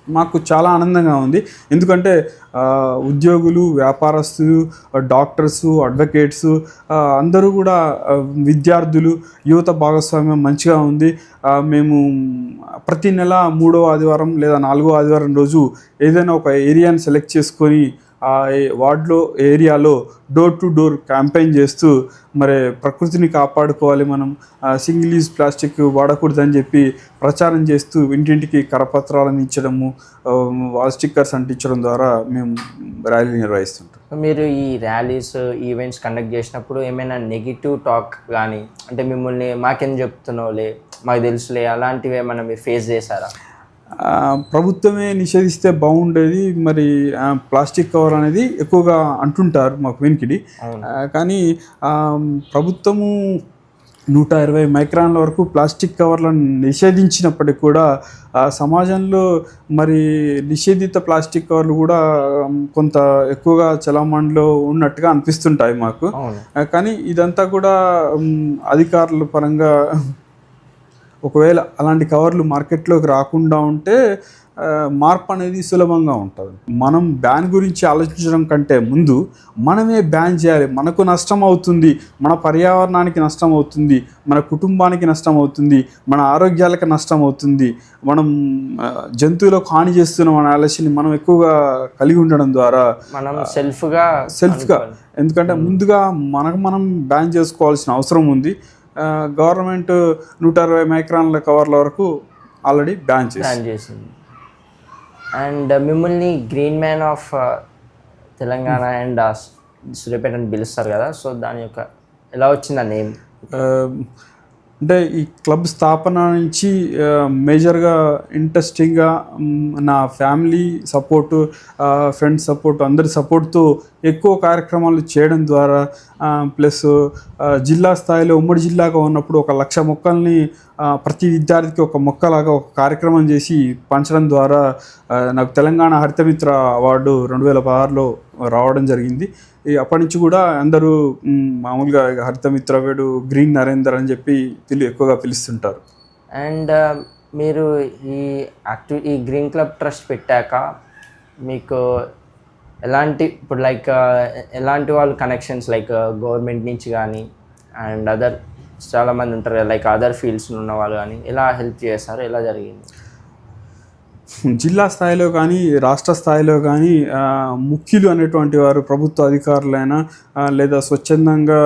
B: మాకు చాలా ఆనందంగా ఉంది. ఎందుకంటే ఉద్యోగులు, వ్యాపారస్తులు, డాక్టర్సు, అడ్వకేట్స్ అందరూ కూడా, విద్యార్థులు, యువత భాగస్వామ్యం మంచిగా ఉంది. మేము ప్రతి నెల 3వ ఆదివారం లేదా 4వ ఆదివారం రోజు ఏదైనా ఒక ఏరియాని సెలెక్ట్ చేసుకొని ఆ వార్డులో, ఏరియాలో డోర్ టు డోర్ క్యాంపెయిన్ చేస్తూ మరి ప్రకృతిని కాపాడుకోవాలి, మనం సింగిల్ యూజ్ ప్లాస్టిక్ వాడకూడదని చెప్పి ప్రచారం చేస్తూ ఇంటింటికి కరపత్రాలను ఇచ్చడము, వాల్ స్టిక్కర్స్ అంటించడం ద్వారా మేము ర్యాలీ నిర్వహిస్తుంటాం.
A: మీరు ఈ ర్యాలీస్, ఈవెంట్స్ కండక్ట్ చేసినప్పుడు ఏమైనా నెగిటివ్ టాక్ కానీ, అంటే మిమ్మల్ని మాకేం చెప్తున్నావులే, మాకు తెలుసులే, అలాంటివి ఏమైనా మీరు ఫేస్ చేశారా?
B: ప్రభుత్వమే నిషేధిస్తే బాగుండేది, మరి ప్లాస్టిక్ కవర్ అనేది ఎక్కువగా అంటుంటారు మాకు వెనుకిడి. కానీ ప్రభుత్వము 120 మైక్రాన్ల వరకు ప్లాస్టిక్ కవర్లను నిషేధించినప్పటికీ కూడా సమాజంలో మరి నిషేధిత ప్లాస్టిక్ కవర్లు కూడా కొంత ఎక్కువగా చలామణిలో ఉన్నట్టుగా అనిపిస్తుంటాయి మాకు. కానీ ఇదంతా కూడా అధికారుల పరంగా ఒకవేళ అలాంటి కవర్లు మార్కెట్లోకి రాకుండా ఉంటే మార్పు అనేది సులభంగా ఉంటుంది. మనం బ్యాన్ గురించి ఆలోచించడం కంటే ముందు మనమే బ్యాన్ చేయాలి. మనకు నష్టం అవుతుంది, మన పర్యావరణానికి నష్టం అవుతుంది, మన కుటుంబానికి నష్టం అవుతుంది, మన ఆరోగ్యాలకు నష్టం అవుతుంది, మనం జంతువులకు హాని చేస్తున్నాం అనే ఆలోచన మనం ఎక్కువగా కలిగి ఉండడం ద్వారా
A: మనం సెల్ఫ్గా
B: ఎందుకంటే ముందుగా మనం బ్యాన్ చేసుకోవాల్సిన అవసరం ఉంది. గవర్నమెంట్ 120 మైక్రాన్ల కవర్ల వరకు ఆల్రెడీ బ్యాన్ చేసింది.
A: అండ్ మిమ్మల్ని green man of Telangana and Suryapet అని పిలుస్తారు కదా, సో దాని యొక్క ఎలా వచ్చింది ఆ నేమ్?
B: అంటే ఈ క్లబ్ స్థాపన నుంచి మేజర్గా ఇంట్రెస్టింగ్గా నా ఫ్యామిలీ సపోర్టు, ఫ్రెండ్స్ సపోర్టు, అందరి సపోర్ట్తో ఎక్కువ కార్యక్రమాలు చేయడం ద్వారా, ప్లస్ జిల్లా స్థాయిలో ఉమ్మడి జిల్లాగా ఉన్నప్పుడు 1,00,000 మొక్కల్ని ప్రతి విద్యార్థికి ఒక మొక్కలాగా ఒక కార్యక్రమం చేసి పంచడం ద్వారా నాకు తెలంగాణ హరితమిత్ర అవార్డు 2016లో రావడం జరిగింది. అప్పటి నుంచి కూడా అందరూ మామూలుగా హరితమిత్ర వేడు గ్రీన్ నరేందర్ అని చెప్పి ఎక్కువగా పిలుస్తుంటారు.
A: అండ్ మీరు ఈ గ్రీన్ క్లబ్ ట్రస్ట్ పెట్టాక మీకు ఇప్పుడు ఎలాంటి వాళ్ళు కనెక్షన్స్, లైక్ గవర్నమెంట్ నుంచి కానీ అండ్ అదర్ చాలామంది ఉంటారు కదా, లైక్ అదర్ ఫీల్డ్స్ ఉన్న వాళ్ళు కానీ ఎలా హెల్ప్ చేస్తారు, ఎలా జరిగింది?
B: జిల్లా స్థాయిలో కానీ రాష్ట్ర స్థాయిలో కానీ ముఖ్యులు అనేటువంటి వారు ప్రభుత్వ అధికారులైనా లేదా స్వచ్ఛందంగా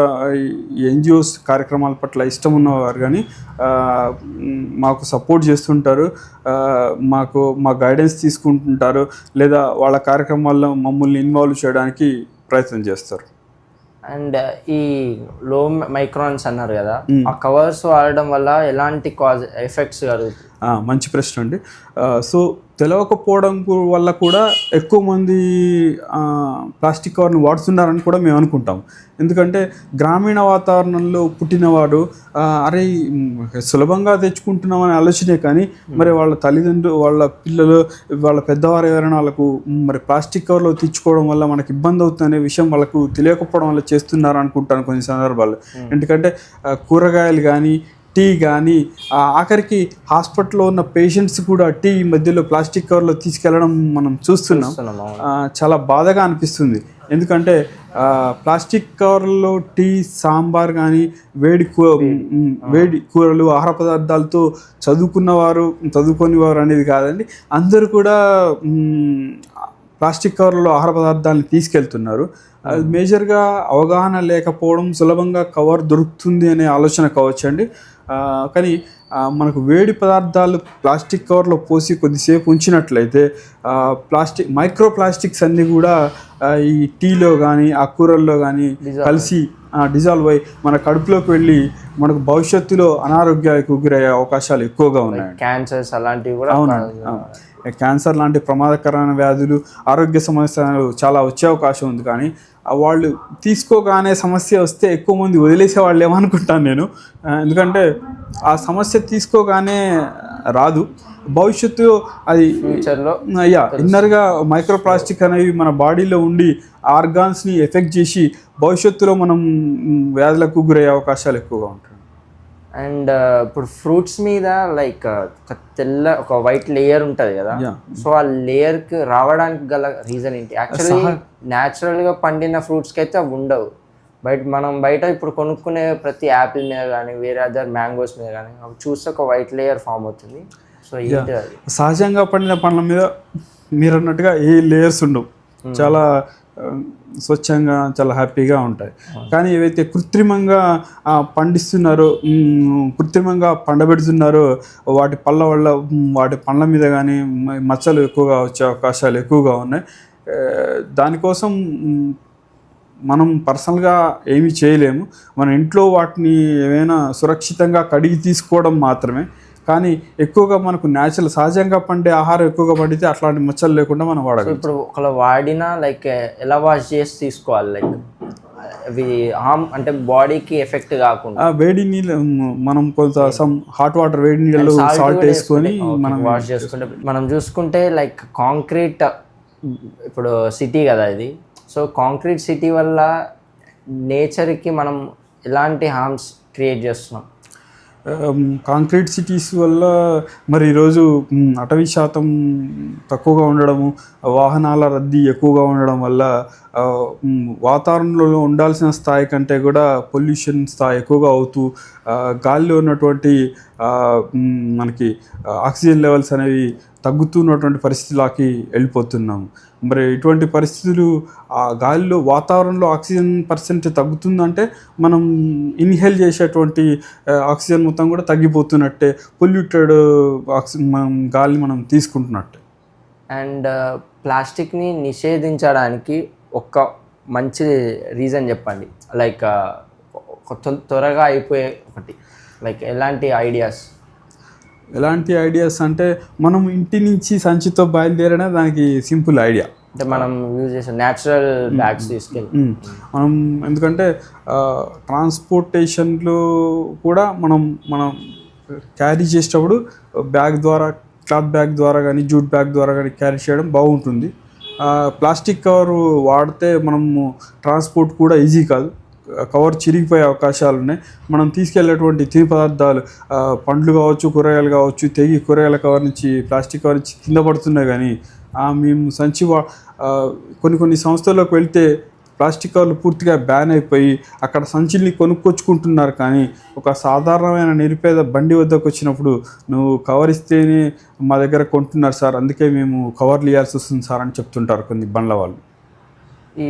B: ఎన్జిఓస్ కార్యక్రమాల పట్ల ఇష్టం ఉన్నవారు కానీ మాకు సపోర్ట్ చేస్తుంటారు, మా గైడెన్స్ తీసుకుంటుంటారు, లేదా వాళ్ళ కార్యక్రమాల్లో మమ్మల్ని ఇన్వాల్వ్ చేయడానికి ప్రయత్నం చేస్తారు.
A: అండ్ ఈ లో మైక్రాన్స్ అన్నారు కదా, ఆ కవర్స్ వాడడం వల్ల ఎలాంటి ఎఫెక్ట్స్ జరుగుతాయి?
B: మంచి ప్రశ్న అండి. సో తెలియకపోవడం వల్ల కూడా ఎక్కువ మంది ప్లాస్టిక్ కవర్ని వాడుతున్నారని కూడా మేము అనుకుంటాం. ఎందుకంటే గ్రామీణ వాతావరణంలో పుట్టినవాడు అరే సులభంగా తెచ్చుకుంటున్నామనే ఆలోచనే, కానీ మరి వాళ్ళ తల్లిదండ్రులు, వాళ్ళ పిల్లలు, వాళ్ళ పెద్దవారు ఎవరైనా వాళ్ళకు మరి ప్లాస్టిక్ కవర్లో తెచ్చుకోవడం వల్ల మనకి ఇబ్బంది అవుతుందనే విషయం వాళ్ళకు తెలియకపోవడం వల్ల చేస్తున్నారు అనుకుంటాను కొన్ని సందర్భాలు. ఎందుకంటే కూరగాయలు కానీ, టీ కానీ, ఆఖరికి హాస్పిటల్లో ఉన్న పేషెంట్స్ కూడా టీ మధ్యలో ప్లాస్టిక్ కవర్లో తీసుకెళ్ళడం మనం చూస్తున్నాం. చాలా బాధగా అనిపిస్తుంది. ఎందుకంటే ప్లాస్టిక్ కవర్లో టీ, సాంబార్ కానీ, వేడి కూరలు, ఆహార పదార్థాలతో చదువుకొని వారు అనేది కాదండి, అందరూ కూడా ప్లాస్టిక్ కవర్లో ఆహార పదార్థాలను తీసుకెళ్తున్నారు. అది మేజర్గా అవగాహన లేకపోవడం, సులభంగా కవర్ దొరుకుతుంది అనే ఆలోచన కావచ్చండి. కానీ మనకు వేడి పదార్థాలు ప్లాస్టిక్ కవర్లో పోసి కొద్దిసేపు ఉంచినట్లయితే మైక్రో ప్లాస్టిక్స్ అన్నీ కూడా ఈ టీలో కానీ, ఆ కూరల్లో కానీ కలిసి డిజాల్వ్ అయ్యి మన కడుపులోకి వెళ్ళి మనకు భవిష్యత్తులో అనారోగ్యాలకు గురయ్యే అవకాశాలు ఎక్కువగా ఉన్నాయి.
A: క్యాన్సర్స్ అలాంటివి కూడా.
B: అవునండి, క్యాన్సర్ లాంటి ప్రమాదకరమైన వ్యాధులు, ఆరోగ్య సమస్యలు చాలా వచ్చే అవకాశం ఉంది. కానీ వాళ్ళు తీసుకోగానే సమస్య వస్తే ఎక్కువ మంది వదిలేసే వాళ్ళు ఏమనుకుంటాను నేను. ఎందుకంటే ఆ సమస్య తీసుకోగానే రాదు, భవిష్యత్తు అది
A: ఫ్యూచర్లో
B: ఇన్నర్గా మైక్రో ప్లాస్టిక్ అనేవి మన బాడీలో ఉండి ఆర్గాన్స్ని ఎఫెక్ట్ చేసి భవిష్యత్తులో మనం వ్యాధులకు గురయ్యే అవకాశాలు ఎక్కువగా ఉంటాయి.
A: అండ్ ఇప్పుడు ఫ్రూట్స్ మీద లైక్ ఒక వైట్ లేయర్ ఉంటుంది కదా, సో ఆ లేయర్కి రావడానికి గల రీజన్ ఏంటి? యాక్చువల్లీ న్యాచురల్గా పండిన ఫ్రూట్స్కి అయితే అవి ఉండవు. మనం బయట ఇప్పుడు కొనుక్కునే ప్రతి యాపిల్ మీద కానీ, వేరే అదర్ మ్యాంగోస్ మీద కానీ అవి చూస్తే ఒక వైట్ లేయర్ ఫామ్ అవుతుంది. సో ఏంటి అది?
B: సహజంగా పండిన పండ్ల మీద మీరు అన్నట్టుగా ఏ లేయర్స్ ఉండవు, చాలా స్వచ్ఛంగా, చాలా హ్యాపీగా ఉంటాయి. కానీ ఏవైతే కృత్రిమంగా పండిస్తున్నారో, కృత్రిమంగా పండబెడుతున్నారో వాటి పండ్ల మీద కానీ మచ్చలు ఎక్కువగా వచ్చే అవకాశాలు ఎక్కువగా ఉన్నాయి. దానికోసం మనం పర్సనల్గా ఏమీ చేయలేము. మన ఇంట్లో వాటిని ఏమైనా సురక్షితంగా కడిగి తీసుకోవడం మాత్రమే. కానీ ఎక్కువగా మనకు న్యాచురల్ సహజంగా పండే ఆహారం ఎక్కువగా పండితే అట్లాంటి మచ్చలు లేకుండా మనం వాడాలి.
A: ఇప్పుడు ఒకవేళ వాడినా లైక్ ఎలా వాష్ చేసి తీసుకోవాలి? లైక్ అవి అంటే బాడీకి ఎఫెక్ట్ కాకుండా
B: వేడి నీళ్ళు మనం కొంత హాట్ వాటర్, వేడి నీళ్ళు సాల్ట్ వేసుకొని మనం
A: వాష్ చేసుకుంటే, మనం చూసుకుంటే లైక్ కాంక్రీట్ ఇప్పుడు సిటీ కదా ఇది. సో కాంక్రీట్ సిటీ వల్ల నేచర్కి మనం ఎలాంటి హార్మ్స్ క్రియేట్ చేస్తున్నాం?
B: కాంక్రీట్ సిటీస్ వల్ల మరి ఈరోజు అటవీ శాతం తక్కువగా ఉండడము, వాహనాల రద్దీ ఎక్కువగా ఉండడం వల్ల వాతావరణంలో ఉండాల్సిన స్థాయి కంటే కూడా పొల్యూషన్ స్థాయి ఎక్కువగా అవుతూ గాలిలో ఉన్నటువంటి మనకి ఆక్సిజన్ లెవెల్స్ అనేవి తగ్గుతున్నటువంటి పరిస్థితిలోకి వెళ్ళిపోతున్నాము. మరి ఇటువంటి పరిస్థితులు ఆ గాలిలో, వాతావరణంలో ఆక్సిజన్ పర్సెంట్ తగ్గుతుందంటే మనం ఇన్హేల్ చేసేటువంటి ఆక్సిజన్ మొత్తం కూడా తగ్గిపోతున్నట్టే, పొల్యూటెడ్ గాలిని మనం తీసుకుంటున్నట్టే.
A: అండ్ ప్లాస్టిక్ని నిషేధించడానికి ఒక మంచి రీజన్ చెప్పండి. లైక్ త్వరగా అయిపోయే ఒకటి, లైక్ ఎలాంటి ఐడియాస్
B: అంటే మనం ఇంటి నుంచి సంచితో బయలుదేరడం దానికి సింపుల్ ఐడియా.
A: అంటే మనం యూజ్ చేసే న్యాచురల్ బ్యాగ్స్ తీసుకెళ్ళి
B: మనం, ఎందుకంటే ట్రాన్స్పోర్టేషన్లో కూడా మనం క్యారీ చేసేటప్పుడు బ్యాగ్ ద్వారా, క్లాత్ బ్యాగ్ ద్వారా కానీ, జూట్ బ్యాగ్ ద్వారా కానీ క్యారీ చేయడం బాగుంటుంది. ప్లాస్టిక్ కవర్ వాడితే మనము ట్రాన్స్పోర్ట్ కూడా ఈజీ కాదు, కవర్ చిరిగిపోయే అవకాశాలు ఉన్నాయి. మనం తీసుకెళ్ళేటువంటి తిని పదార్థాలు, పండ్లు కావచ్చు, కూరగాయలు కావచ్చు, తెగి కూరగాయల కవర్ నుంచి, ప్లాస్టిక్ కవర్ నుంచి కింద పడుతున్నాయి. కానీ మేము కొన్ని సంస్థల్లోకి వెళ్తే ప్లాస్టిక్ కవర్లు పూర్తిగా బ్యాన్ అయిపోయి అక్కడ సంచుల్ని కొనుక్కొచ్చుకుంటున్నారు. కానీ ఒక సాధారణమైన నిరుపేద బండి వద్దకు వచ్చినప్పుడు నువ్వు కవర్ ఇస్తేనే మా దగ్గర కొంటున్నారు సార్, అందుకే మేము కవర్లు ఇవ్వాల్సి వస్తుంది సార్ అని చెప్తుంటారు కొన్ని బండ్ల వాళ్ళు.
A: ఈ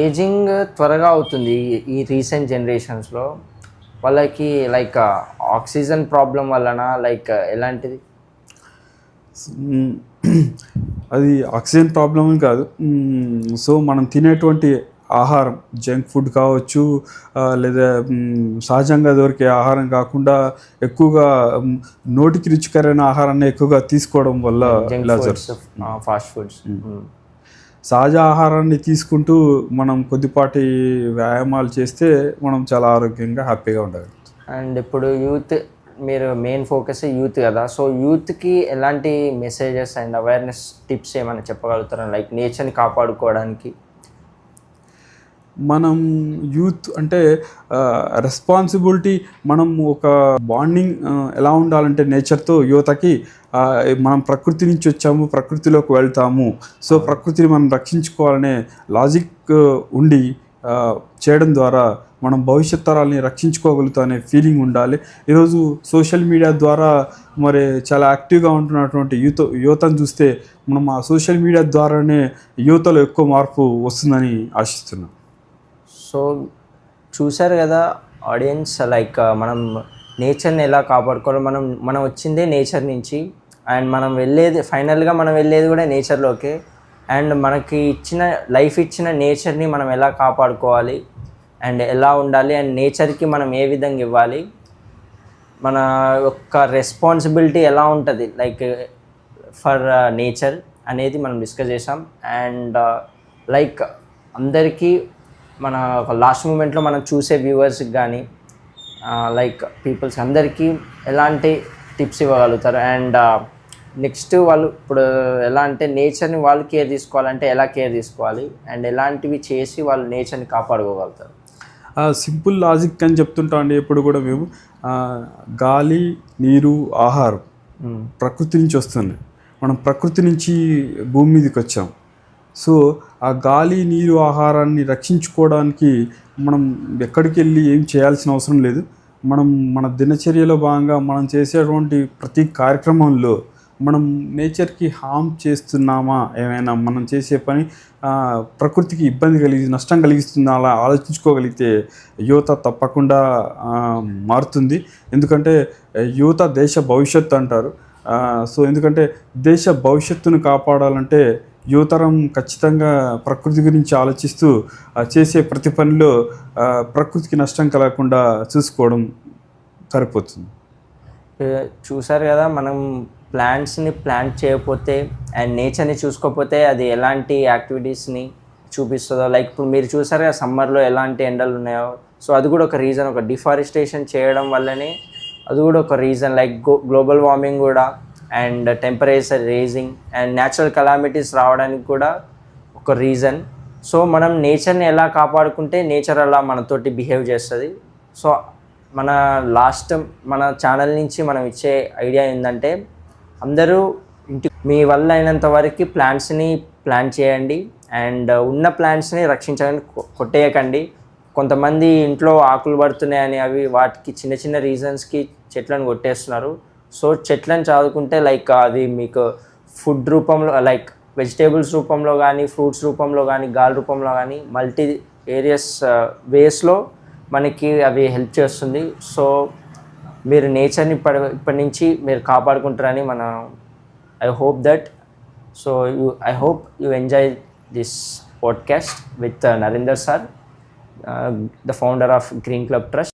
A: ఏజింగ్ త్వరగా అవుతుంది ఈ రీసెంట్ జనరేషన్స్లో. వాళ్ళకి లైక్ ఆక్సిజన్ ప్రాబ్లం వలన లైక్ ఎలాంటిది?
B: అది ఆక్సిజన్ ప్రాబ్లం కాదు. సో మనం తినేటువంటి ఆహారం జంక్ ఫుడ్ కావచ్చు, లేదా సహజంగా దొరికే ఆహారం కాకుండా ఎక్కువగా నోటికి రుచికరమైన ఆహారాన్ని ఎక్కువగా తీసుకోవడం వల్ల ఇలా జరుగుతుంది.
A: Fast foods.
B: సహజ ఆహారాన్ని తీసుకుంటూ మనం కొద్దిపాటి వ్యాయామాలు చేస్తే మనం చాలా ఆరోగ్యంగా హ్యాపీగా ఉండగలుగుతాం.
A: అండ్ ఇప్పుడు యూత్, మీరు మెయిన్ ఫోకస్ యూత్ కదా, సో యూత్కి ఎలాంటి మెసేజెస్ అండ్ అవేర్నెస్ టిప్స్ ఏమైనా చెప్పగలుగుతారా, లైక్ నేచర్ని కాపాడుకోవడానికి?
B: మనం యూత్ అంటే రెస్పాన్సిబిలిటీ, మనం ఒక బాండింగ్ ఎలా ఉండాలంటే నేచర్తో యువతకి, మనం ప్రకృతి నుంచి వచ్చాము, ప్రకృతిలోకి వెళ్తాము, సో ప్రకృతిని మనం రక్షించుకోవాలనే లాజిక్ ఉండి చేయడం ద్వారా మనం భవిష్యత్ తరాలని రక్షించుకోగలుగుతాం అనే ఫీలింగ్ ఉండాలి. ఈరోజు సోషల్ మీడియా ద్వారా మరి చాలా యాక్టివ్గా ఉంటున్నటువంటి యువతను చూస్తే మనం ఆ సోషల్ మీడియా ద్వారానే యువతలో ఎక్కువ మార్పు వస్తుందని ఆశిస్తున్నాం.
A: సో చూసారు కదా ఆడియన్స్, లైక్ మనం నేచర్ని ఎలా కాపాడుకోవాలి, మనం వచ్చిందే నేచర్ నుంచి, అండ్ మనం ఫైనల్గా మనం వెళ్ళేది కూడా నేచర్లోకే. అండ్ మనకి లైఫ్ ఇచ్చిన నేచర్ని మనం ఎలా కాపాడుకోవాలి అండ్ ఎలా ఉండాలి, అండ్ నేచర్కి మనం ఏ విధంగా ఇవ్వాలి, మన యొక్క రెస్పాన్సిబిలిటీ ఎలా ఉంటుంది లైక్ ఫర్ నేచర్ అనేది మనం డిస్కస్ చేసాం. అండ్ లైక్ అందరికీ మన లాస్ట్ మూమెంట్లో మనం చూసే వ్యూవర్స్కి కానీ లైక్ పీపుల్స్ అందరికీ ఎలాంటి టిప్స్ ఇవ్వగలుగుతారు, అండ్ నెక్స్ట్ వాళ్ళు ఇప్పుడు ఎలా అంటే నేచర్ని వాళ్ళు కేర్ తీసుకోవాలంటే ఎలా కేర్ తీసుకోవాలి, అండ్ ఎలాంటివి చేసి వాళ్ళు నేచర్ని కాపాడుకోగలుగుతారు?
B: సింపుల్ లాజిక్ అని చెప్తుంటాం అండి ఎప్పుడు కూడా మేము. గాలి, నీరు, ఆహారం ప్రకృతి నుంచి వస్తుంది. మనం ప్రకృతి నుంచి భూమి మీదకి వచ్చాం. సో ఆ గాలి, నీరు, ఆహారాన్ని రక్షించుకోవడానికి మనం ఎక్కడికి వెళ్ళి ఏం చేయాల్సిన అవసరం లేదు. మనం మన దినచర్యలో భాగంగా మనం చేసేటువంటి ప్రతి కార్యక్రమంలో మనం నేచర్కి హామ్ చేస్తున్నామా, ఏమైనా మనం చేసే పని ప్రకృతికి నష్టం కలిగిస్తుందా, అలా ఆలోచించుకోగలిగితే యువత తప్పకుండా మారుతుంది. ఎందుకంటే యువత దేశ భవిష్యత్తు అంటారు. సో ఎందుకంటే దేశ భవిష్యత్తును కాపాడాలంటే యువతరం ఖచ్చితంగా ప్రకృతి గురించి ఆలోచిస్తూ చేసే ప్రతి పనిలో ప్రకృతికి నష్టం కలగకుండా చూసుకోవడం సరిపోతుంది.
A: చూసారు కదా, మనం ప్లాంట్స్ని ప్లాంట్ చేయకపోతే అండ్ నేచర్ని చూసుకోకపోతే అది ఎలాంటి యాక్టివిటీస్ని చూపిస్తుందో, లైక్ ఇప్పుడు మీరు చూసారు కదా సమ్మర్లో ఎలాంటి ఎండలు ఉన్నాయో, సో అది కూడా ఒక రీజన్. ఒక డిఫారెస్టేషన్ చేయడం వల్లనే అది కూడా ఒక రీజన్, లైక్ గ్లోబల్ వార్మింగ్ కూడా, and temperature raising and natural calamities రావడానికి కూడా ఒక రీజన్. సో మనం నేచర్ని ఎలా కాపాడుకుంటే నేచర్ అలా మనతోటి బిహేవ్ చేస్తుంది. సో మన ఛానల్ నుంచి మనం ఇచ్చే ఐడియా ఏంటంటే, అందరూ మీ వల్ల అయినంత వరకు ప్లాంట్స్ని ప్లాంట్ చేయండి, అండ్ ఉన్న ప్లాంట్స్ని రక్షించండి, కొట్టేయకండి. కొంతమంది ఇంట్లో ఆకులు పడుతున్నాయని వాటికి చిన్న చిన్న రీజన్స్కి చెట్లను కొట్టేస్తున్నారు. సో చెట్లను చదువుకుంటే లైక్ అది మీకు ఫుడ్ రూపంలో, లైక్ వెజిటేబుల్స్ రూపంలో కానీ, ఫ్రూట్స్ రూపంలో కానీ, గాలి రూపంలో కానీ, మల్టీ వేరియస్ వేస్లో మనకి అవి హెల్ప్ చేస్తుంది. సో మీరు నేచర్ని ఇప్పటి నుంచి మీరు కాపాడుకుంటారని I hope that. So I hope you enjoy this podcast with Narender sir, the founder of Green Club Trust.